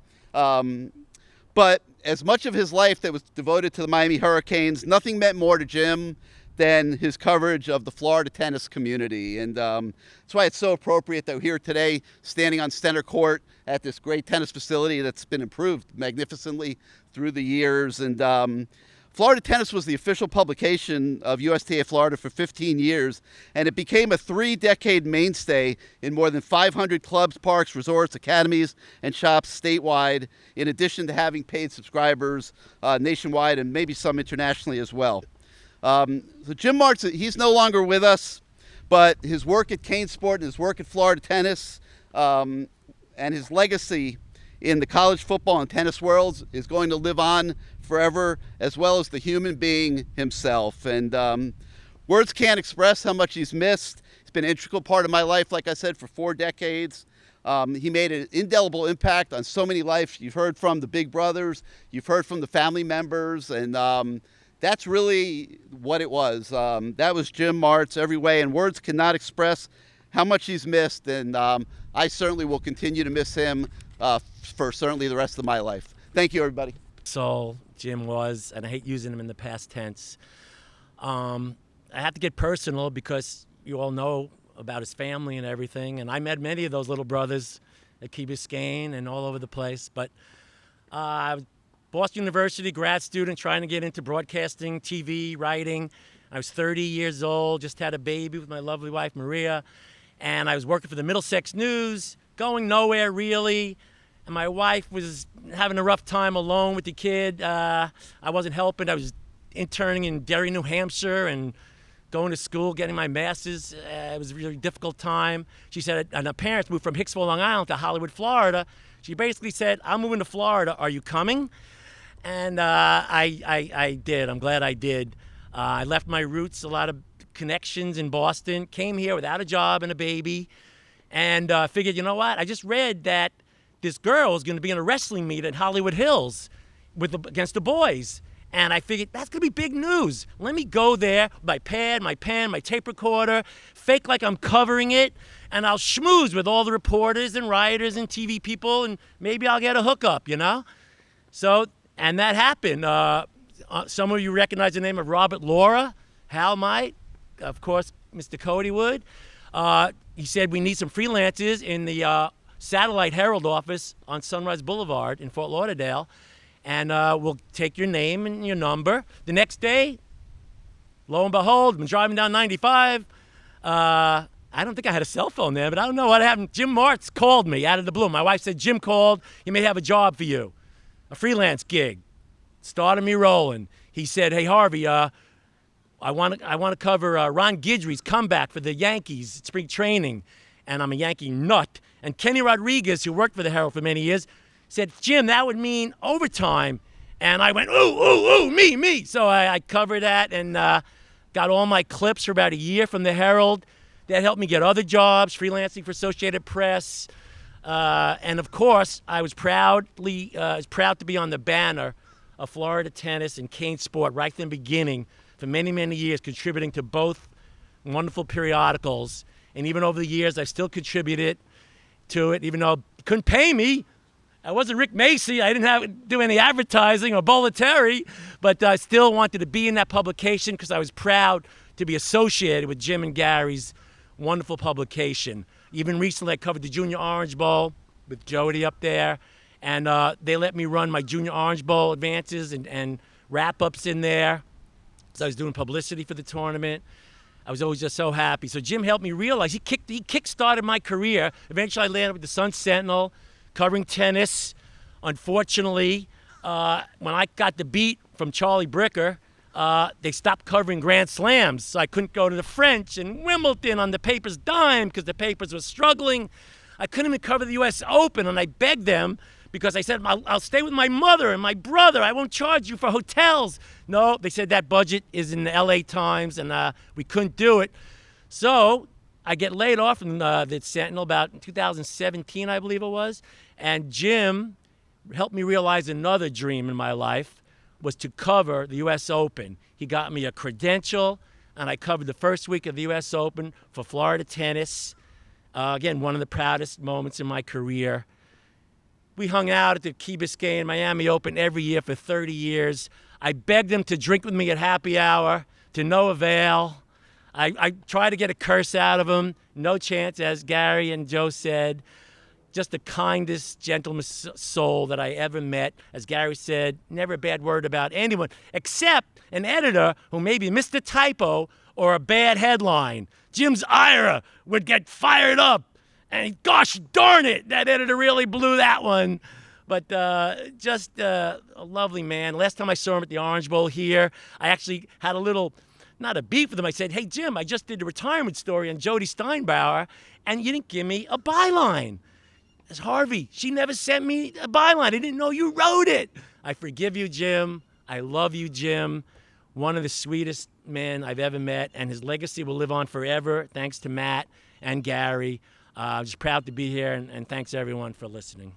But as much of his life that was devoted to the Miami Hurricanes, nothing meant more to Jim than his coverage of the Florida tennis community. And that's why it's so appropriate that we're here today standing on center court at this great tennis facility that's been improved magnificently through the years. And Florida Tennis was the official publication of USTA Florida for 15 years, and it became a 3-decade mainstay in more than 500 clubs, parks, resorts, academies, and shops statewide, in addition to having paid subscribers nationwide and maybe some internationally as well. So Jim Martz, he's no longer with us, but his work at Cane Sport and his work at Florida Tennis and his legacy in the college football and tennis worlds is going to live on forever, as well as the human being himself. And words can't express how much he's missed. He's been an integral part of my life, like I said, for 4 decades. He made an indelible impact on so many lives. You've heard from the big brothers, you've heard from the family members, and that's really what it was. That was Jim Martz every way, and words cannot express how much he's missed, and I certainly will continue to miss him for certainly the rest of my life. Thank you, everybody. So Jim was, and I hate using him in the past tense. I have to get personal because you all know about his family and everything, and I met many of those little brothers at Key Biscayne and all over the place. But Boston University grad student trying to get into broadcasting, TV, writing. I was 30 years old, just had a baby with my lovely wife, Maria, and I was working for the Middlesex News, going nowhere really. And my wife was having a rough time alone with the kid. I wasn't helping. I was interning in Derry, New Hampshire, and going to school, getting my master's. It was a really difficult time. She said, and her parents moved from Hicksville, Long Island to Hollywood, Florida. She basically said, I'm moving to Florida. Are you coming? And I did. I'm glad I did. I left my roots, a lot of connections in Boston, came here without a job and a baby, and figured, you know what? I just read that this girl is going to be in a wrestling meet at Hollywood Hills against the boys. And I figured, that's going to be big news. Let me go there, my pad, my pen, my tape recorder, fake like I'm covering it, and I'll schmooze with all the reporters and writers and TV people, and maybe I'll get a hookup, you know? So, and that happened. Some of you recognize the name of Robert Laura. Hal might. Of course, Mr. Cody would. He said, we need some freelancers in the Satellite Herald office on Sunrise Boulevard in Fort Lauderdale. And we'll take your name and your number. The next day, lo and behold, I'm driving down 95. I don't think I had a cell phone there, but I don't know what happened. Jim Martz called me out of the blue. My wife said, Jim called. He may have a job for you, a freelance gig. Started me rolling. He said, hey, Harvey, I want to cover Ron Guidry's comeback for the Yankees at spring training. And I'm a Yankee nut. And Kenny Rodriguez, who worked for the Herald for many years, said, Jim, that would mean overtime. And I went, ooh, me. So I covered that and got all my clips for about a year from the Herald. That helped me get other jobs, freelancing for Associated Press. And of course, I was proud to be on the banner of Florida Tennis and Cane Sport right from the beginning for many, many years, contributing to both wonderful periodicals. And even over the years, I've still contributed to it, even though it couldn't pay me. I wasn't Rick Macy. I didn't have to do any advertising or Bollettieri, but I still wanted to be in that publication because I was proud to be associated with Jim and Gary's wonderful publication. Even recently, I covered the Junior Orange Bowl with Jody up there, and they let me run my Junior Orange Bowl advances and wrap-ups in there. So I was doing publicity for the tournament. I was always just so happy. So Jim helped me realize, he kick-started my career. Eventually, I landed with the Sun Sentinel, covering tennis. Unfortunately, when I got the beat from Charlie Bricker, they stopped covering Grand Slams. So I couldn't go to the French and Wimbledon on the paper's dime because the papers were struggling. I couldn't even cover the U.S. Open, and I begged them because I said, I'll stay with my mother and my brother. I won't charge you for hotels. No, they said that budget is in the L.A. Times, and we couldn't do it. So I get laid off from the Sentinel about 2017, I believe it was. And Jim helped me realize another dream in my life was to cover the U.S. Open. He got me a credential, and I covered the first week of the U.S. Open for Florida Tennis. Again, one of the proudest moments in my career. We hung out at the Key Biscayne Miami Open every year for 30 years. I begged him to drink with me at happy hour, to no avail. I tried to get a curse out of him. No chance, as Gary and Joe said. Just the kindest, gentlest soul that I ever met. As Gary said, never a bad word about anyone, except an editor who maybe missed a typo or a bad headline. Jim's ire would get fired up. And gosh darn it, that editor really blew that one. But just a lovely man. Last time I saw him at the Orange Bowl here, I actually had a little, not a beef with him. I said, hey, Jim, I just did the retirement story on Jody Steinbauer, and you didn't give me a byline. It's Harvey. She never sent me a byline. I didn't know you wrote it. I forgive you, Jim. I love you, Jim. One of the sweetest men I've ever met, and his legacy will live on forever, thanks to Matt and Gary. I'm just proud to be here, and thanks, everyone, for listening.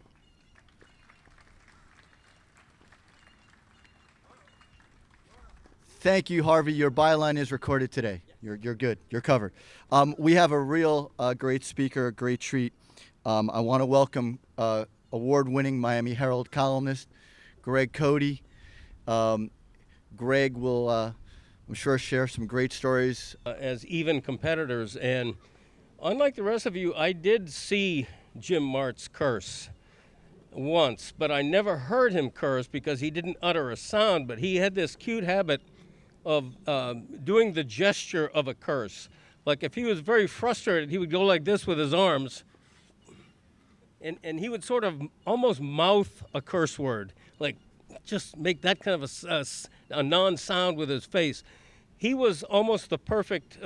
Thank you, Harvey. Your byline is recorded today. You're good. You're covered. We have a real great speaker, a great treat. I want to welcome award-winning Miami Herald columnist Greg Cody. Greg will, I'm sure, share some great stories. As even competitors, and unlike the rest of you, I did see Jim Martz curse once, but I never heard him curse because he didn't utter a sound, but he had this cute habit of doing the gesture of a curse. Like if he was very frustrated, he would go like this with his arms, and he would sort of almost mouth a curse word, like just make that kind of a non-sound with his face. He was almost the perfect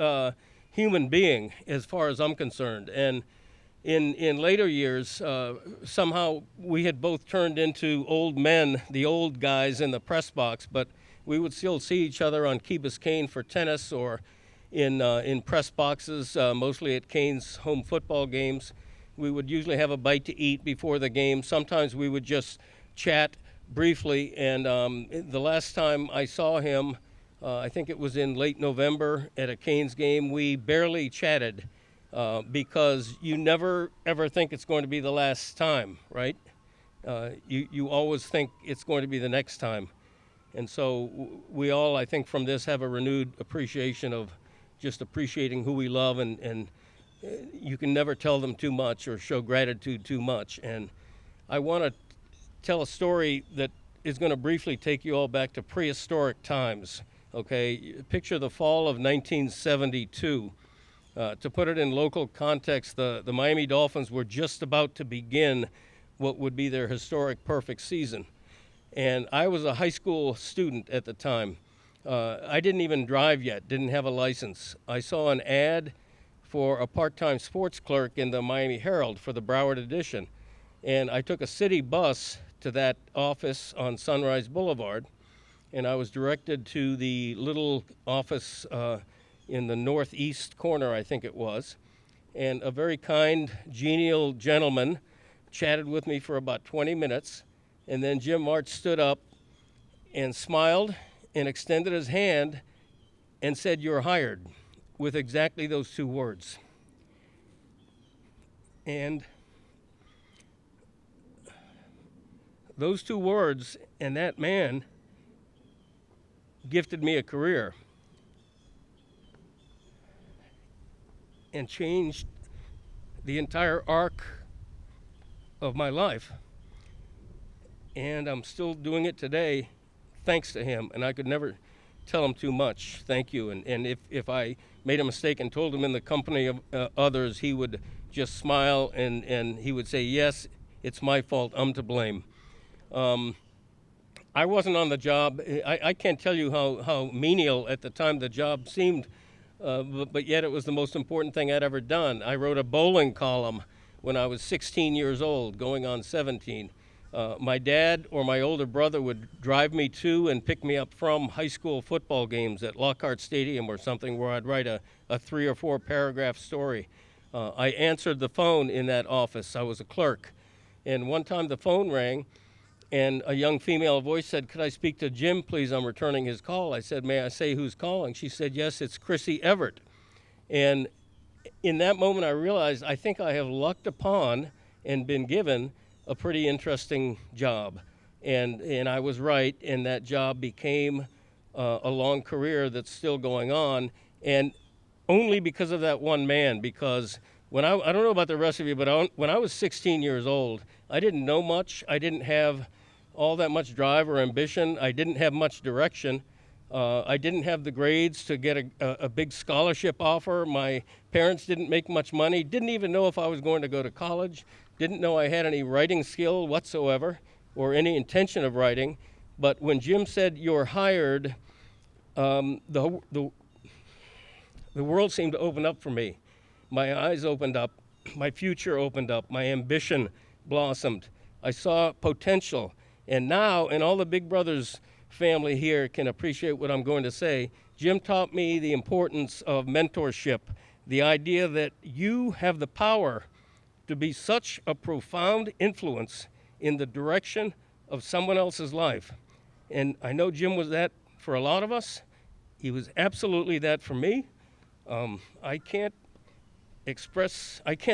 human being as far as I'm concerned. And in later years, somehow we had both turned into old men, the old guys in the press box, but we would still see each other on Key Biscayne for tennis or in press boxes, mostly at Kane's home football games. We would usually have a bite to eat before the game. Sometimes we would just chat briefly. And the last time I saw him, I think it was in late November at a Canes game, we barely chatted because you never ever think it's going to be the last time, right? You always think it's going to be the next time. And so we all, I think, from this have a renewed appreciation of just appreciating who we love, and you can never tell them too much or show gratitude too much. And I want to tell a story that is going to briefly take you all back to prehistoric times. Okay, picture the fall of 1972. To put it in local context, the Miami Dolphins were just about to begin what would be their historic perfect season. And I was a high school student at the time. I didn't even drive yet, didn't have a license. I saw an ad for a part-time sports clerk in the Miami Herald for the Broward edition. And I took a city bus to that office on Sunrise Boulevard, and I was directed to the little office in the northeast corner, I think it was. And a very kind, genial gentleman chatted with me for about 20 minutes. And then Jim Martz stood up and smiled and extended his hand and said, "You're hired," with exactly those two words. And those two words and that man gifted me a career and changed the entire arc of my life. And I'm still doing it today thanks to him, and I could never tell him too much thank you. And if I made a mistake and told him in the company of others, he would just smile and he would say, "Yes, it's my fault, I'm to blame." I wasn't on the job. I can't tell you how menial at the time the job seemed, but yet it was the most important thing I'd ever done. I wrote a bowling column when I was 16 years old, going on 17. My dad or my older brother would drive me to and pick me up from high school football games at Lockhart Stadium or something, where I'd write a 3 or 4 paragraph story. I answered the phone in that office. I was a clerk. And one time the phone rang, and a young female voice said, "Could I speak to Jim, please? I'm returning his call." I said, "May I say who's calling?" She said, "Yes, it's Chrissy Everett." And in that moment, I realized I think I have lucked upon and been given a pretty interesting job. And I was right, and that job became a long career that's still going on, and only because of that one man. Because when I don't know about the rest of you, but when I was 16 years old, I didn't know much. I didn't have all that much drive or ambition. I didn't have much direction. I didn't have the grades to get a big scholarship offer. My parents didn't make much money, didn't even know if I was going to go to college, didn't know I had any writing skill whatsoever or any intention of writing. But when Jim said, "You're hired," the world seemed to open up for me. My eyes opened up, my future opened up, my ambition blossomed. I saw potential. And now, and all the Big Brothers family here can appreciate what I'm going to say, Jim taught me the importance of mentorship, the idea that you have the power to be such a profound influence in the direction of someone else's life. And I know Jim was that for a lot of us. He was absolutely that for me. I can't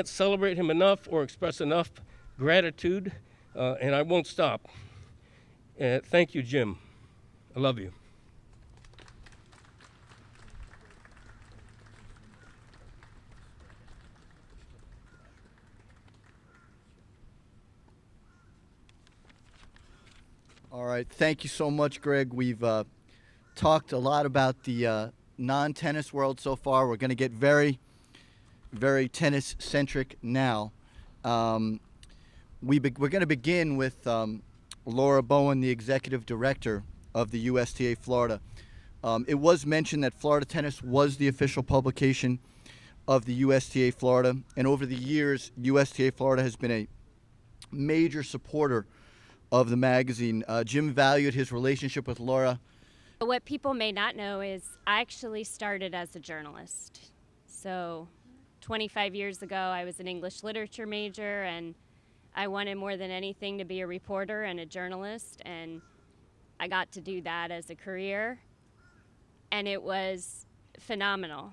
celebrate him enough or express enough gratitude, and I won't stop. Thank you, Jim. I love you. All right, thank you so much, Greg. We've talked a lot about the non-tennis world so far. We're going to get very, very tennis-centric now. We're going to begin with Laura Bowen, the executive director of the USTA Florida. It was mentioned that Florida Tennis was the official publication of the USTA Florida, and over the years, USTA Florida has been a major supporter of the magazine. Jim valued his relationship with Laura. What people may not know is I actually started as a journalist. So 25 years ago, I was an English literature major, and I wanted more than anything to be a reporter and a journalist, and I got to do that as a career, and it was phenomenal.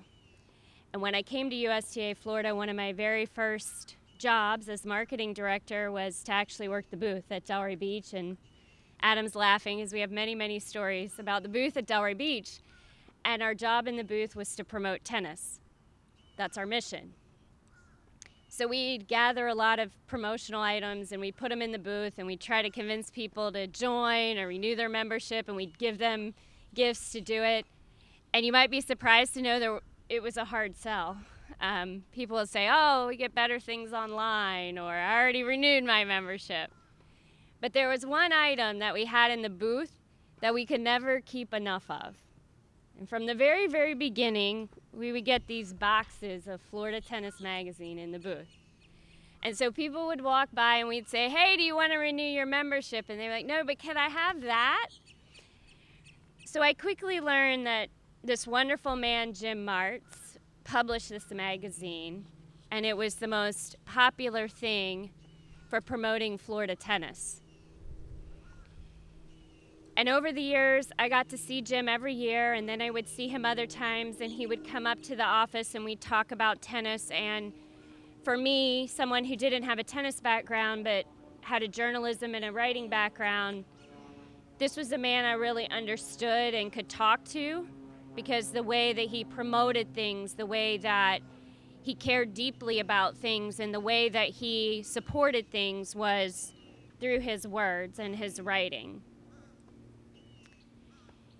And when I came to USTA Florida, one of my very first jobs as marketing director was to actually work the booth at Delray Beach, and Adam's laughing as we have many, many stories about the booth at Delray Beach, and our job in the booth was to promote tennis. That's our mission. So we'd gather a lot of promotional items and we'd put them in the booth and we'd try to convince people to join or renew their membership, and we'd give them gifts to do it. And you might be surprised to know that it was a hard sell. People would say, oh, we get better things online, or I already renewed my membership. But there was one item that we had in the booth that we could never keep enough of. And from the very, very beginning, we would get these boxes of Florida Tennis Magazine in the booth. And so people would walk by and we'd say, hey, do you want to renew your membership? And they were like, no, but can I have that? So I quickly learned that this wonderful man, Jim Martz, published this magazine, and it was the most popular thing for promoting Florida tennis. And over the years, I got to see Jim every year, and then I would see him other times, and he would come up to the office and we'd talk about tennis. And for me, someone who didn't have a tennis background but had a journalism and a writing background, this was a man I really understood and could talk to, because the way that he promoted things, the way that he cared deeply about things, and the way that he supported things was through his words and his writing.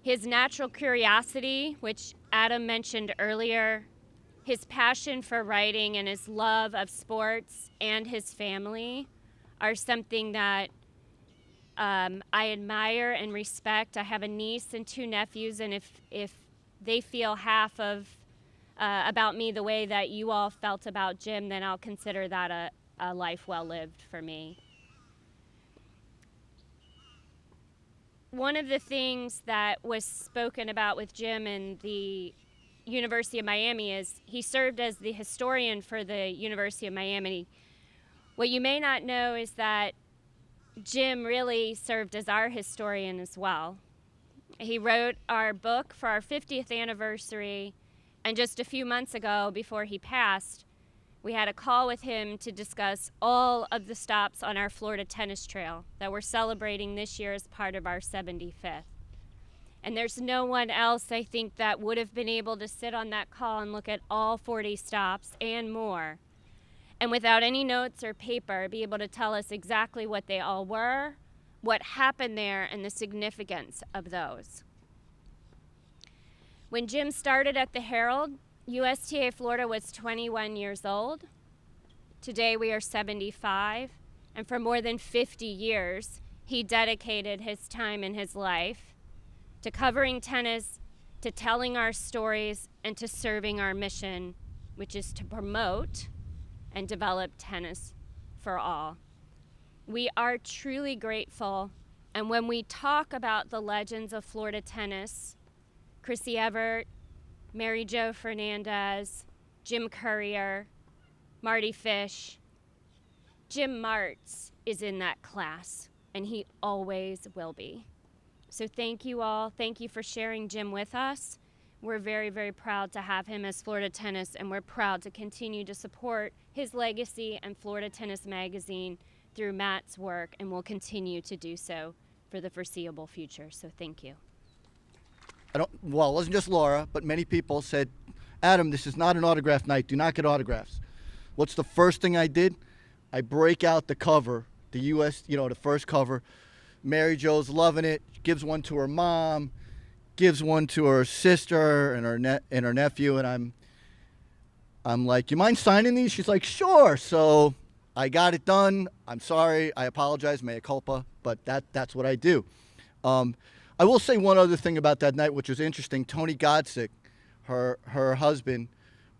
His natural curiosity, which Adam mentioned earlier, his passion for writing, and his love of sports and his family are something that I admire and respect. I have a niece and 2 nephews, and if they feel half of about me the way that you all felt about Jim, then I'll consider that a life well lived for me. One of the things that was spoken about with Jim in the University of Miami is he served as the historian for the University of Miami. What you may not know is that Jim really served as our historian as well. He wrote our book for our 50th anniversary, and just a few months ago, before he passed, we had a call with him to discuss all of the stops on our Florida Tennis Trail that we're celebrating this year as part of our 75th. And there's no one else, I think, that would have been able to sit on that call and look at all 40 stops and more, and without any notes or paper, be able to tell us exactly what they all were, what happened there, and the significance of those. When Jim started at the Herald, USTA Florida was 21 years old. Today we are 75, and for more than 50 years, he dedicated his time in his life to covering tennis, to telling our stories, and to serving our mission, which is to promote and develop tennis for all. We are truly grateful, and when we talk about the legends of Florida tennis, Chrissy Evert, Mary Jo Fernandez, Jim Courier, Marty Fish, Jim Martz is in that class, and he always will be. So thank you all. Thank you for sharing Jim with us. We're very, very proud to have him as Florida Tennis, and we're proud to continue to support his legacy and Florida Tennis Magazine through Matt's work, and will continue to do so for the foreseeable future. So thank you. Well, it wasn't just Laura, but many people said, Adam, this is not an autograph night. Do not get autographs. What's the first thing I did? I break out the cover, the the first cover. Mary Jo's loving it, gives one to her mom, gives one to her sister and her nephew, and I'm like, you mind signing these? She's like, sure. So I got it done. I'm sorry. I apologize. Mea culpa. But that's what I do. I will say one other thing about that night, which was interesting. Tony Godsick, her husband,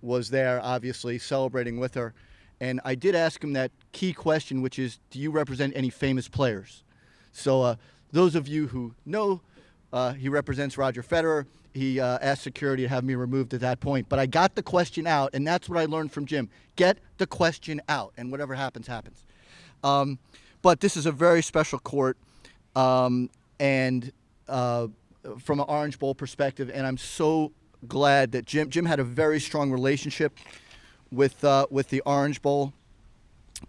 was there, obviously, celebrating with her. And I did ask him that key question, which is, do you represent any famous players? So those of you who know He represents Roger Federer. He asked security to have me removed at that point. But I got the question out, and that's what I learned from Jim. Get the question out, and whatever happens, happens. But this is a very special court, and from an Orange Bowl perspective, and I'm so glad that Jim had a very strong relationship with the Orange Bowl.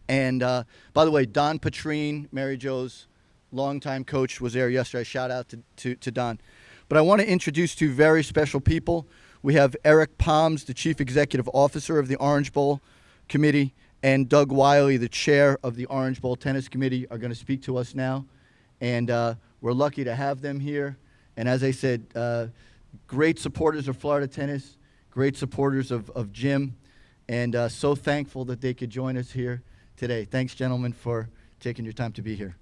And by the way, Don Petrine, Mary Jo's longtime coach, was there yesterday. Shout out to Don. But I want to introduce two very special people. We have Eric Palms, the Chief Executive Officer of the Orange Bowl Committee, and Doug Wiley, the Chair of the Orange Bowl Tennis Committee, are going to speak to us now. And we're lucky to have them here. And as I said, great supporters of Florida tennis, great supporters of Jim, and so thankful that they could join us here today. Thanks, gentlemen, for taking your time to be here.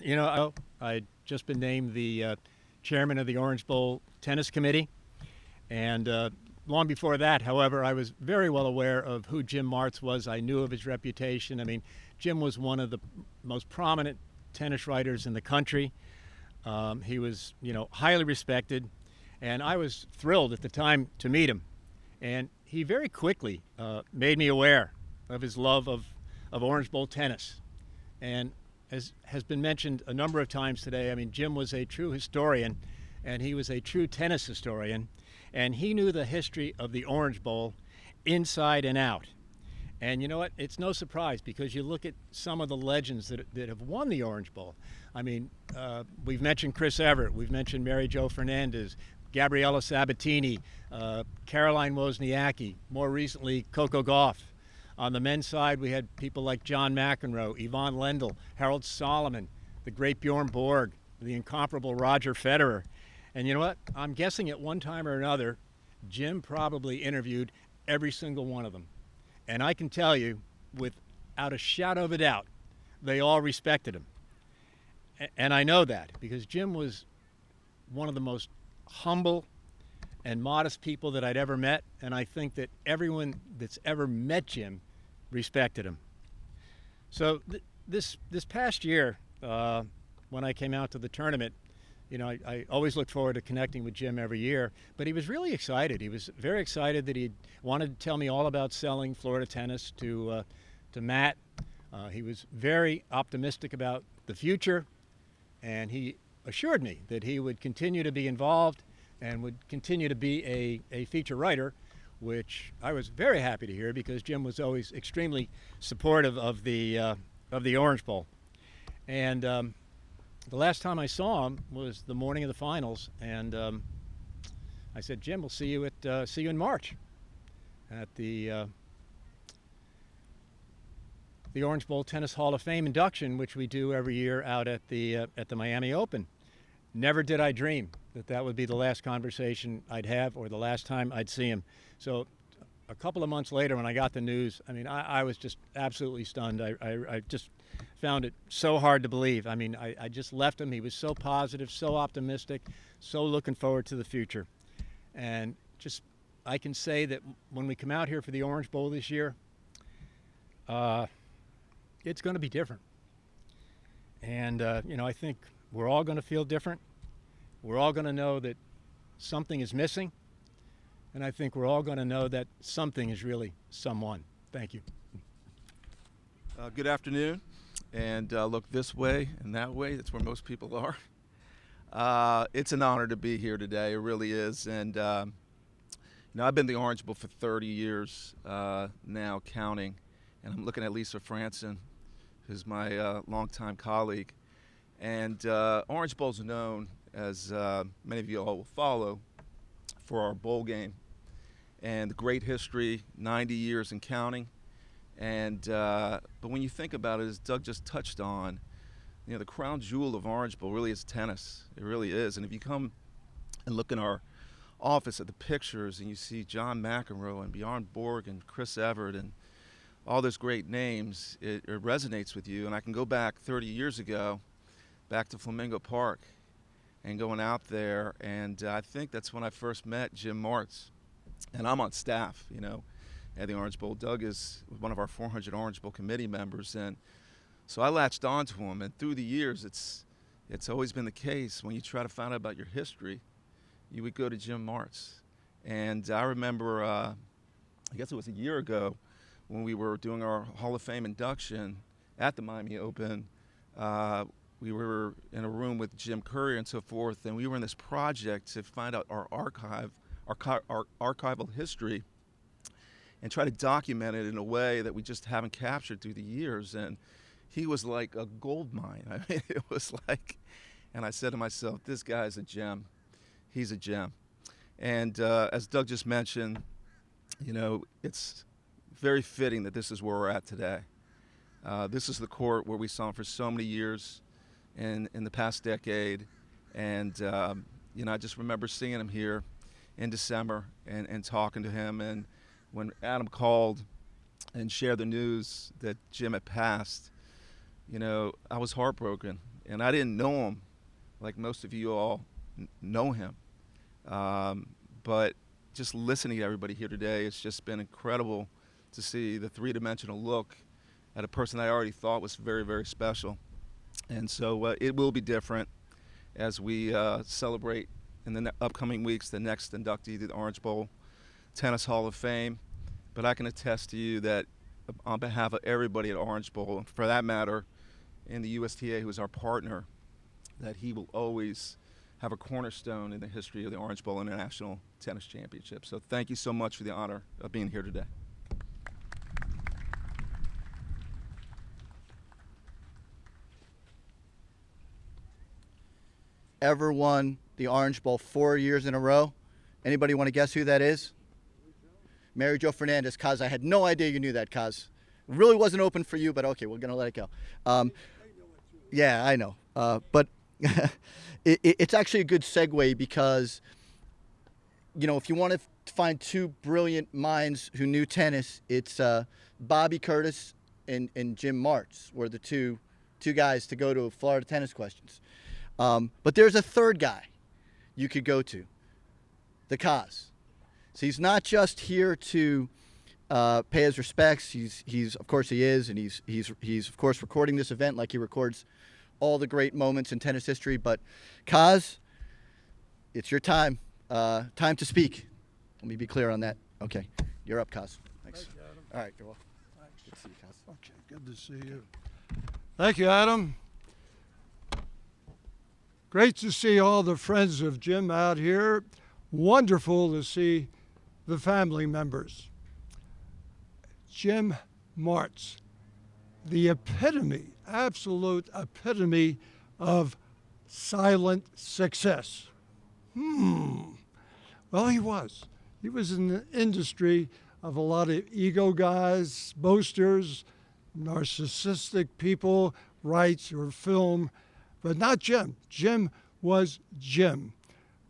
You know, I'd just been named the chairman of the Orange Bowl Tennis Committee, and long before that, however, I was very well aware of who Jim Martz was. I knew of his reputation. I mean, Jim was one of the most prominent tennis writers in the country. He was, you know, highly respected, and I was thrilled at the time to meet him. And he very quickly made me aware of his love of Orange Bowl tennis. And as has been mentioned a number of times today, I mean, Jim was a true historian, and he was a true tennis historian, and he knew the history of the Orange Bowl inside and out. And you know what? It's no surprise, because you look at some of the legends that have won the Orange Bowl. I mean, we've mentioned Chris Evert, we've mentioned Mary Jo Fernandez, Gabriela Sabatini, Caroline Wozniacki, more recently Coco Gauff. On the men's side, we had people like John McEnroe, Yvonne Lendl, Harold Solomon, the great Bjorn Borg, the incomparable Roger Federer. And you know what? I'm guessing at one time or another, Jim probably interviewed every single one of them. And I can tell you, without a shadow of a doubt, they all respected him. And I know that because Jim was one of the most humble and modest people that I'd ever met. And I think that everyone that's ever met Jim respected him. So this past year, when I came out to the tournament, you know, I always look forward to connecting with Jim every year, but he was really excited. He was very excited that he wanted to tell me all about selling Florida tennis to Matt. He was very optimistic about the future, and he assured me that he would continue to be involved and would continue to be a feature writer, which I was very happy to hear because Jim was always extremely supportive of the Orange Bowl. And the last time I saw him was the morning of the finals, and I said, Jim, we'll see you in March at the Orange Bowl Tennis Hall of Fame induction, which we do every year out at the Miami Open. Never did I dream that would be the last conversation I'd have or the last time I'd see him. So a couple of months later when I got the news, I mean, I was just absolutely stunned. I just found it so hard to believe. I mean, I just left him. He was so positive, so optimistic, so looking forward to the future. And just, I can say that when we come out here for the Orange Bowl this year, it's going to be different. And, you know, I think we're all going to feel different. We're all going to know that something is missing. And I think we're all going to know that something is really someone. Thank you. Good afternoon. And look this way and that way. That's where most people are. It's an honor to be here today. It really is. And, you know, I've been the Orange Bowl for 30 years now, counting. And I'm looking at Lisa Franson, who's my longtime colleague. And Orange Bowl's known, as many of you all will follow, for our bowl game and the great history, 90 years and counting. And but when you think about it, as Doug just touched on, you know, the crown jewel of Orange Bowl really is tennis. It really is. And if you come and look in our office at the pictures and you see John McEnroe and Bjorn Borg and Chris Evert and all those great names, it resonates with you. And I can go back 30 years ago, back to Flamingo Park, and going out there. And I think that's when I first met Jim Martz. And I'm on staff, you know, at the Orange Bowl. Doug is one of our 400 Orange Bowl committee members. And so I latched onto him. And through the years, it's always been the case when you try to find out about your history, you would go to Jim Martz. And I remember, I guess it was a year ago, when we were doing our Hall of Fame induction at the Miami Open. We were in a room with Jim Courier and so forth, and we were in this project to find out our archival history and try to document it in a way that we just haven't captured through the years. And he was like a gold mine. I mean, it was like, and I said to myself, this guy's a gem. He's a gem. And as Doug just mentioned, you know, it's very fitting that this is where we're at today. This is the court where we saw him for so many years in the past decade. And, you know, I just remember seeing him here in December and talking to him. And when Adam called and shared the news that Jim had passed, you know, I was heartbroken. And I didn't know him like most of you all know him. But just listening to everybody here today, it's just been incredible to see the three-dimensional look at a person that I already thought was very, very special. And so it will be different as we celebrate in the upcoming weeks the next inductee to the Orange Bowl Tennis Hall of Fame. But I can attest to you that on behalf of everybody at Orange Bowl, and for that matter, in the USTA, who is our partner, that he will always have a cornerstone in the history of the Orange Bowl International Tennis Championship. So thank you so much for the honor of being here today. Ever won the Orange Bowl 4 years in a row? Anybody want to guess who that is? Mary Jo Fernandez. Kaz, I had no idea you knew that, Kaz. It really wasn't open for you, but okay, we're going to let it go. Yeah, I know. But it's actually a good segue because, you know, if you want to find two brilliant minds who knew tennis, it's Bobby Curtis and Jim Martz were the two guys to go to Florida Tennis Questions. But there's a third guy you could go to, the Kaz. So he's not just here to pay his respects. He's of course he is, and he's of course recording this event like he records all the great moments in tennis history. But Kaz, it's your time. Time to speak. Let me be clear on that. Okay, you're up, Kaz. Thanks. Thank you, Adam. All right, you're welcome. Thanks. Good to see you, Kaz. Okay, good to see you. Thank you, Adam. Great to see all the friends of Jim out here. Wonderful to see the family members. Jim Martz, the epitome, absolute epitome of silent success. Well, he was. He was in the industry of a lot of ego guys, boasters, narcissistic people, write or film, but not Jim. Jim was Jim.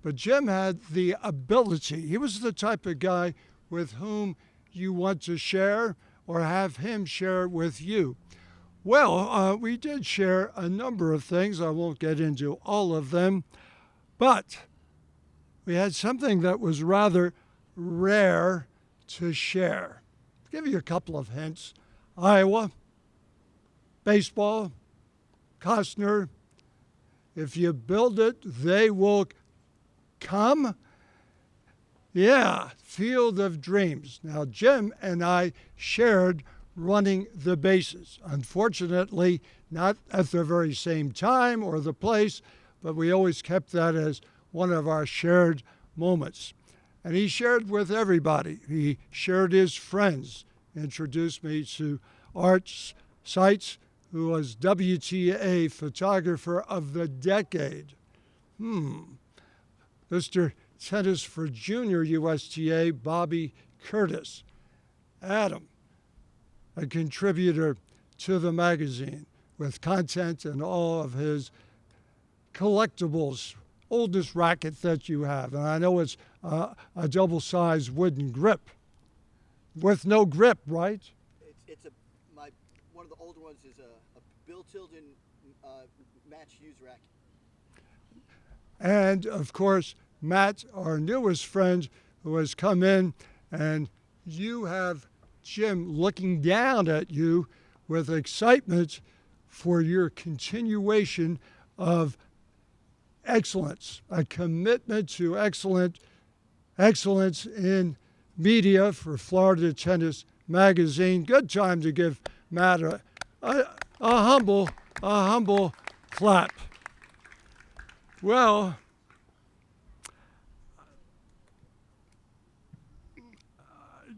But Jim had the ability. He was the type of guy with whom you want to share or have him share with you. Well, we did share a number of things. I won't get into all of them, but we had something that was rather rare to share. I'll give you a couple of hints. Iowa, baseball, Costner. If you build it, they will come. Yeah, Field of Dreams. Now, Jim and I shared running the bases. Unfortunately, not at the very same time or the place, but we always kept that as one of our shared moments. And he shared with everybody. He shared his friends, introduced me to Art Seitz, who was WTA Photographer of the Decade. Mr. Tennis for Junior USTA, Bobby Curtis. Adam, a contributor to the magazine with content and all of his collectibles, oldest racket that you have. And I know it's a double-sized wooden grip with no grip, right? One of the older ones is a Bill Tilden match use racket. And of course, Matt, our newest friend who has come in, and you have Jim looking down at you with excitement for your continuation of excellence, a commitment to excellence in media for Florida Tennis Magazine. Good time to give Matt a humble clap. Well,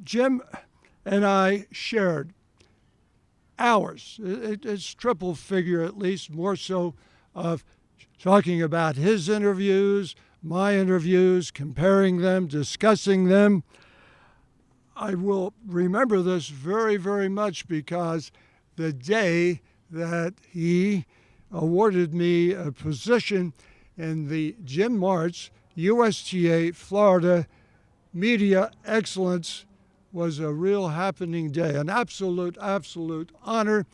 Jim and I shared hours, it's triple figure at least, more so, of talking about his interviews, my interviews, comparing them, discussing them. I will remember this very, very much because the day that he awarded me a position in the Jim Martz USTA Florida Media Excellence was a real happening day, an absolute honor.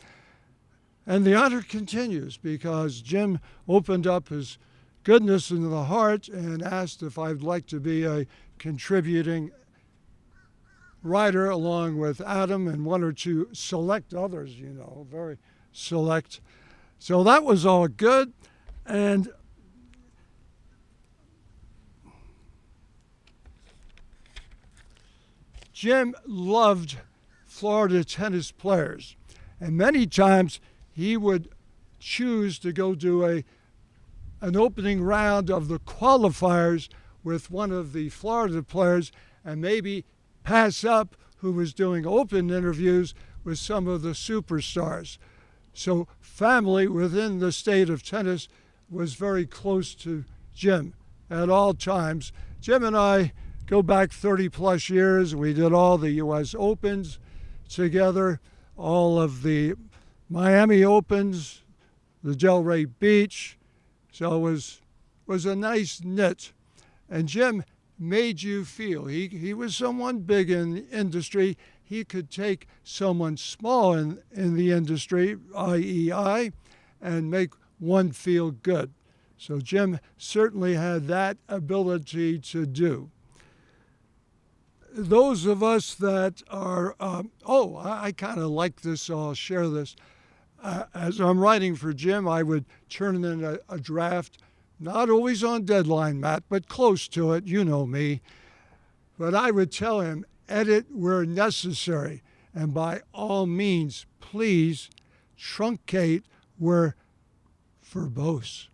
And the honor continues because Jim opened up his goodness in the heart and asked if I'd like to be a contributing writer along with Adam and one or two select others, very select. So that was all good. And Jim loved Florida tennis players, and many times he would choose to go do an opening round of the qualifiers with one of the Florida players and maybe pass up who was doing open interviews with some of the superstars. So family within the state of tennis was very close to Jim at all times. Jim and I go back 30 plus years. We did all the U.S. Opens together, all of the Miami Opens, the Delray Beach. So it was a nice knit. And Jim made you feel, he was someone big in the industry. He could take someone small in the industry, i.e. I, and make one feel good. So Jim certainly had that ability to do. Those of us that are, I kind of like this, so I'll share this. As I'm writing for Jim, I would turn in a draft, not always on deadline, Matt, but close to it, you know me. But I would tell him, edit where necessary, and by all means, please truncate where verbose.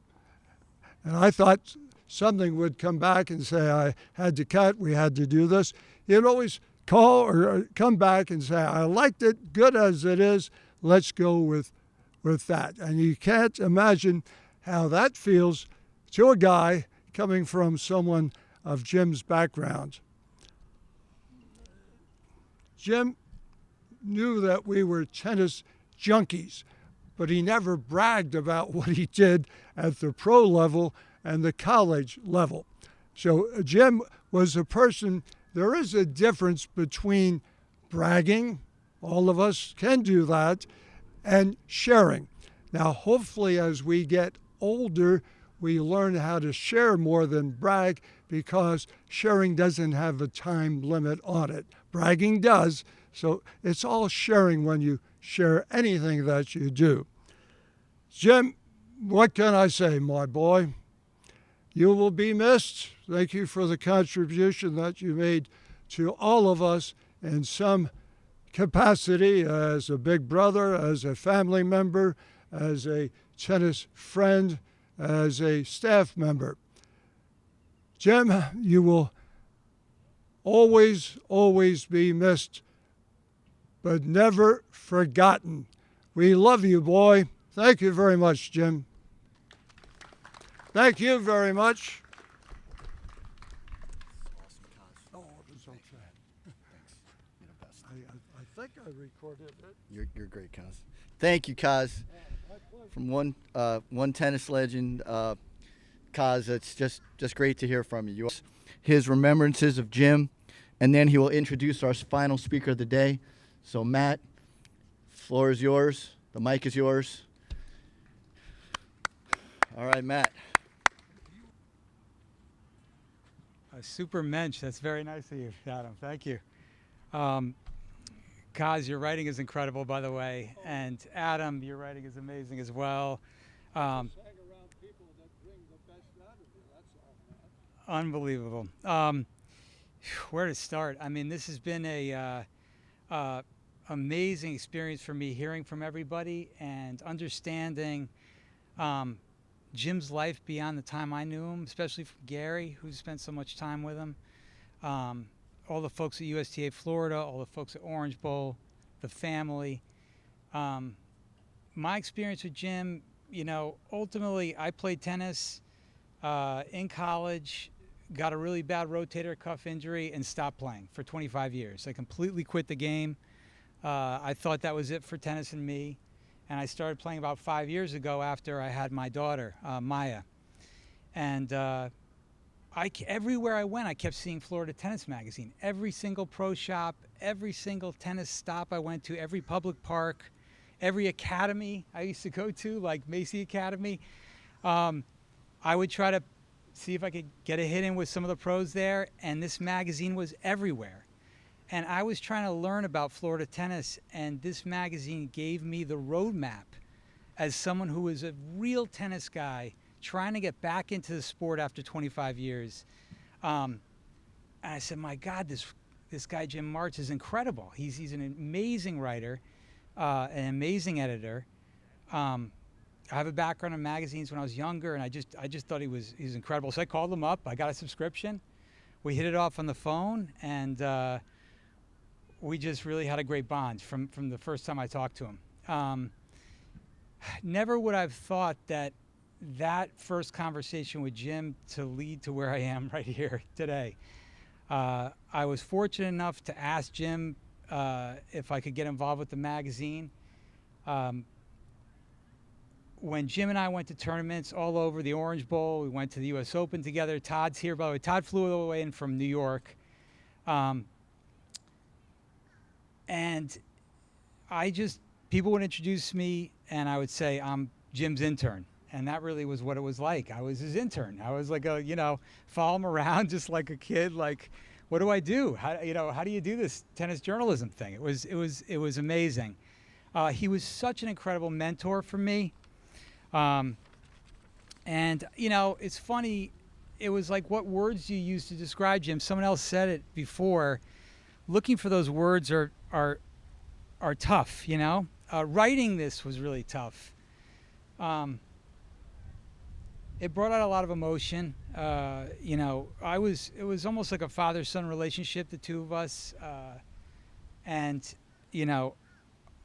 And I thought something would come back and say, I had to cut, we had to do this. He'd always call or come back and say, I liked it, good as it is, let's go with that. And you can't imagine how that feels to a guy coming from someone of Jim's background. Jim knew that we were tennis junkies, but he never bragged about what he did at the pro level and the college level. So Jim was a person, there is a difference between bragging, all of us can do that, and sharing. Now, hopefully as we get older, we learn how to share more than brag because sharing doesn't have a time limit on it. Bragging does, so it's all sharing when you share anything that you do. Jim, what can I say, my boy? You will be missed. Thank you for the contribution that you made to all of us in some capacity as a big brother, as a family member, as a tennis friend, as a staff member. Jim, you will always, always be missed, but never forgotten. We love you, boy. Thank you very much, Jim. Thank you very much. Oh, it was okay. Thanks. I think I recorded it. You're great, Kaz. Thank you, Kaz. From one tennis legend, Kaz, it's just great to hear from you. His remembrances of Jim, and then he will introduce our final speaker of the day. So Matt, floor is yours. The mic is yours. All right, Matt. A super mensch. That's very nice of you, Adam. Thank you. Kaz, your writing is incredible, by the way. And Adam, your writing is amazing as well. Unbelievable. Where to start? I mean, this has been a amazing experience for me, hearing from everybody and understanding Jim's life beyond the time I knew him, especially from Gary, who spent so much time with him. All the folks at USTA Florida, all the folks at Orange Bowl, the family. My experience with Jim, ultimately I played tennis in college, got a really bad rotator cuff injury, and stopped playing for 25 years. I completely quit the game. I thought that was it for tennis and me. And I started playing about 5 years ago after I had my daughter, Maya. And everywhere I went, I kept seeing Florida Tennis Magazine. Every single pro shop, every single tennis stop I went to, every public park, every academy I used to go to, like Macy Academy. I would try to see if I could get a hit in with some of the pros there, and this magazine was everywhere. And I was trying to learn about Florida tennis, and this magazine gave me the roadmap as someone who was a real tennis guy trying to get back into the sport after 25 years. And I said, my God, this guy Jim Martz is incredible. He's an amazing writer, an amazing editor. I have a background in magazines when I was younger, and I just thought he was incredible. So I called him up. I got a subscription. We hit it off on the phone, and we just really had a great bond from the first time I talked to him. Never would I have thought that first conversation with Jim to lead to where I am right here today. I was fortunate enough to ask Jim if I could get involved with the magazine. When Jim and I went to tournaments all over the Orange Bowl, we went to the U.S. Open together. Todd's here, by the way. Todd flew all the way in from New York. And people would introduce me, and I would say, I'm Jim's intern. And that really was what it was like. I was his intern. I was like, follow him around just like a kid. Like, what do I do? How do you do this tennis journalism thing? It was amazing. He was such an incredible mentor for me. And, it's funny. It was like, what words do you use to describe Jim? Someone else said it before. Looking for those words are tough, Writing this was really tough. It brought out a lot of emotion. It was almost like a father-son relationship, the two of us. And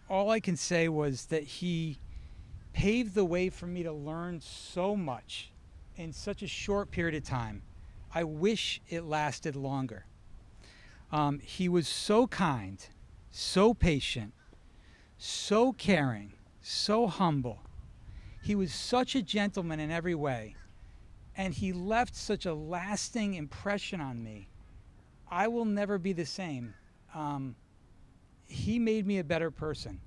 all I can say was that he paved the way for me to learn so much in such a short period of time. I wish it lasted longer. He was so kind, so patient, so caring, so humble. He was such a gentleman in every way, and he left such a lasting impression on me. I will never be the same. He made me a better person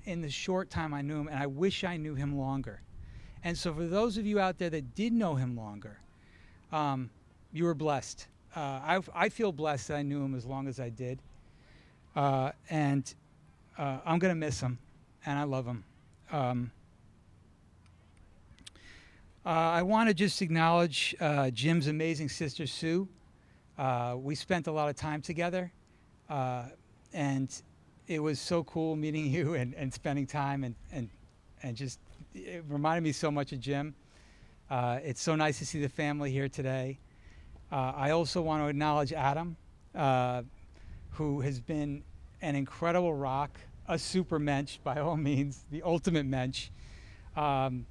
in the short time I knew him, and I wish I knew him longer. And so for those of you out there that did know him longer, you were blessed. I feel blessed that I knew him as long as I did. And I'm going to miss him, and I love him. I want to just acknowledge Jim's amazing sister, Sue. We spent a lot of time together, and it was so cool meeting you and spending time, and just it reminded me so much of Jim. It's so nice to see the family here today. I also want to acknowledge Adam, who has been an incredible rock, a super mensch by all means, the ultimate mensch, and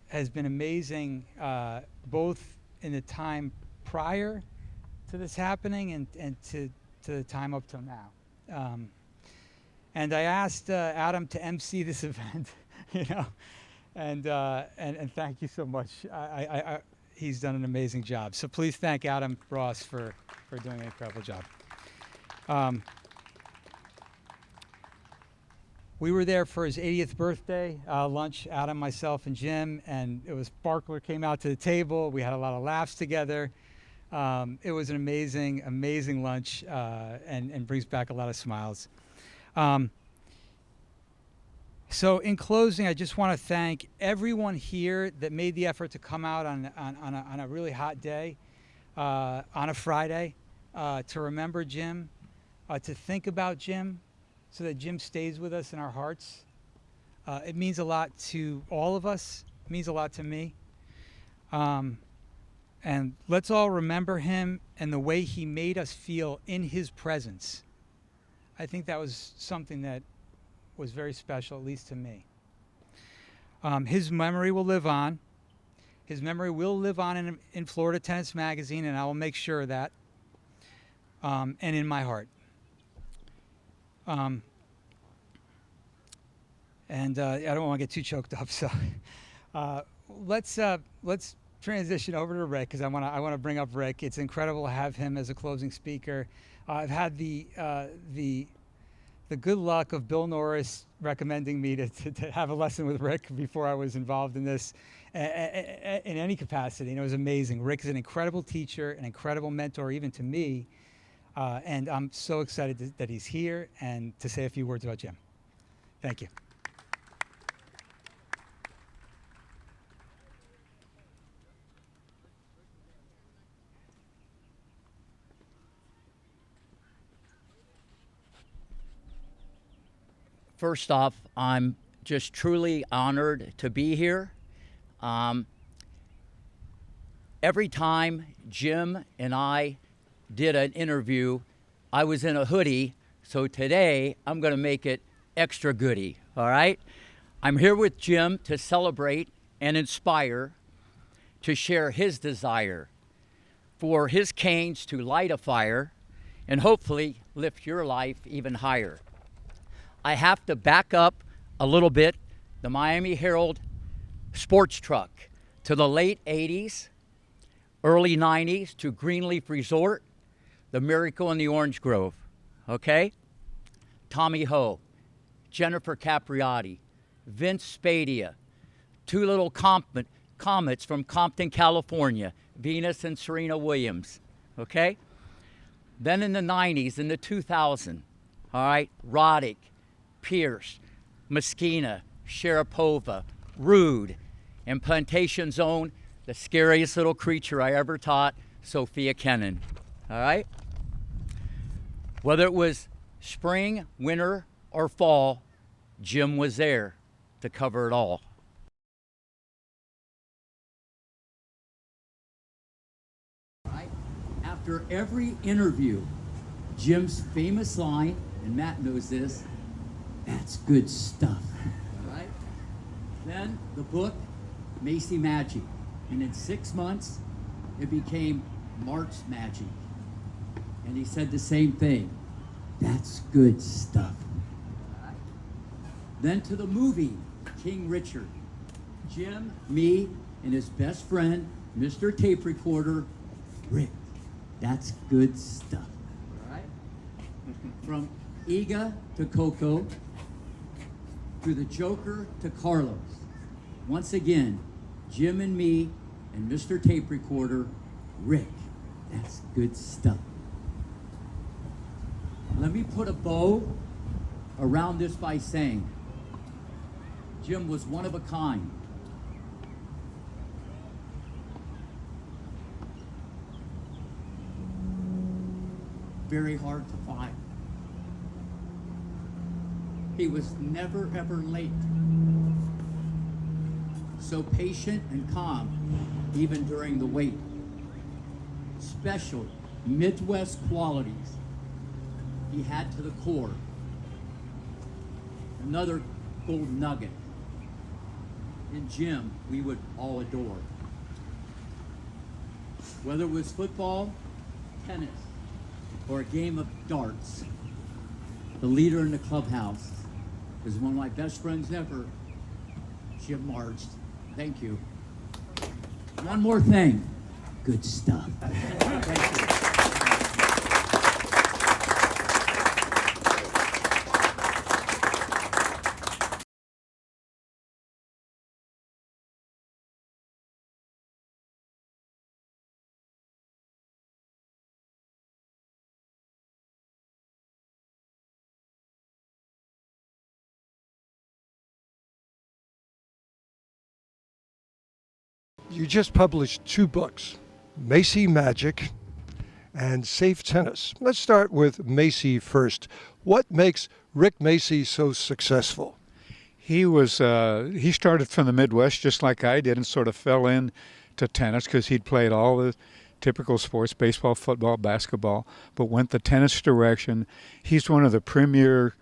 has been amazing both in the time prior to this happening and to the time up till now. And I asked Adam to MC this event, and thank you so much. He's done an amazing job. So please thank Adam Ross for doing an incredible job. We were there for his 80th birthday lunch, Adam, myself, and Jim, and it was Sparkler came out to the table. We had a lot of laughs together. It was an amazing, amazing lunch and brings back a lot of smiles. So in closing, I just want to thank everyone here that made the effort to come out on a really hot day, on a Friday, to remember Jim, to think about Jim, so that Jim stays with us in our hearts. It means a lot to all of us. It means a lot to me. And let's all remember him and the way he made us feel in his presence. I think that was something that was very special, at least to me. His memory will live on. His memory will live on in Florida Tennis Magazine, and I will make sure of that, and in my heart. And I don't want to get too choked up, so let's transition over to Rick, because I want to bring up Rick. It's incredible to have him as a closing speaker. I've had the good luck of Bill Norris recommending me to have a lesson with Rick before I was involved in this in any capacity, and it was amazing. Rick is an incredible teacher, an incredible mentor, even to me, and I'm so excited that he's here and to say a few words about Jim. Thank you. First off, I'm just truly honored to be here. Every time Jim and I did an interview, I was in a hoodie, so today I'm going to make it extra goody, all right? I'm here with Jim to celebrate and inspire, to share his desire for his canes to light a fire and hopefully lift your life even higher. I have to back up a little bit the Miami Herald sports truck to the late 80s, early 90s, to Greenleaf Resort, the Miracle in the Orange Grove, okay? Tommy Ho, Jennifer Capriati, Vince Spadea, two little comets from Compton, California, Venus and Serena Williams, okay? Then in the 90s, in the 2000s, all right, Roddick, Pierce, Moschina, Sharapova, Rude, and Plantation Zone, the scariest little creature I ever taught, Sophia Kennan, all right? Whether it was spring, winter, or fall, Jim was there to cover it all. Right? After every interview, Jim's famous line, and Matt knows this, "That's good stuff." All right? Then the book, Macy Magic. And in 6 months, it became Martz Magic. And he said the same thing. "That's good stuff." All right? Then to the movie, King Richard. Jim, me, and his best friend, Mr. Tape Recorder, Rick. "That's good stuff." All right? From Iga to Coco, to the Joker to Carlos. Once again, Jim and me and Mr. Tape Recorder, Rick. "That's good stuff." Let me put a bow around this by saying, Jim was one of a kind. Very hard to find. He was never, ever late. So patient and calm, even during the wait. Special Midwest qualities he had to the core. Another gold nugget. And Jim, we would all adore. Whether it was football, tennis, or a game of darts, the leader in the clubhouse is one of my best friends ever, Jim Martz. Thank you. One more thing. Good stuff. Thank you. You just published 2 books, Macy Magic and Safe Tennis. Let's start with Macy first. What makes Rick Macy so successful? He started from the Midwest just like I did and sort of fell in to tennis because he'd played all the typical sports, baseball, football, basketball, but went the tennis direction. He's one of the premier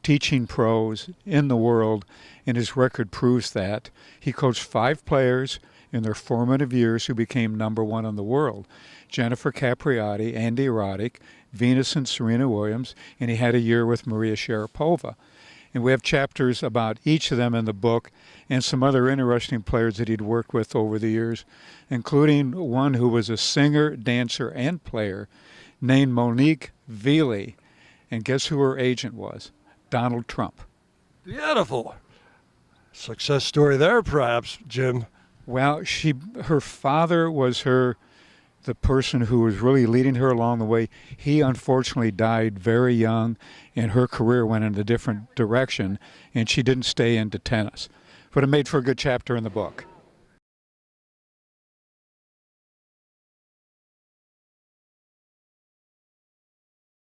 teaching pros in the world, and his record proves that. He coached 5 players in their formative years who became #1 in the world. Jennifer Capriati, Andy Roddick, Venus and Serena Williams, and he had a year with Maria Sharapova. And we have chapters about each of them in the book and some other interesting players that he'd worked with over the years, including one who was a singer, dancer, and player named Monique Veely. And guess who her agent was? Donald Trump. Beautiful. Success story there, perhaps, Jim. Well, her father was the person who was really leading her along the way. He unfortunately died very young, and her career went in a different direction, and she didn't stay into tennis. But it made for a good chapter in the book.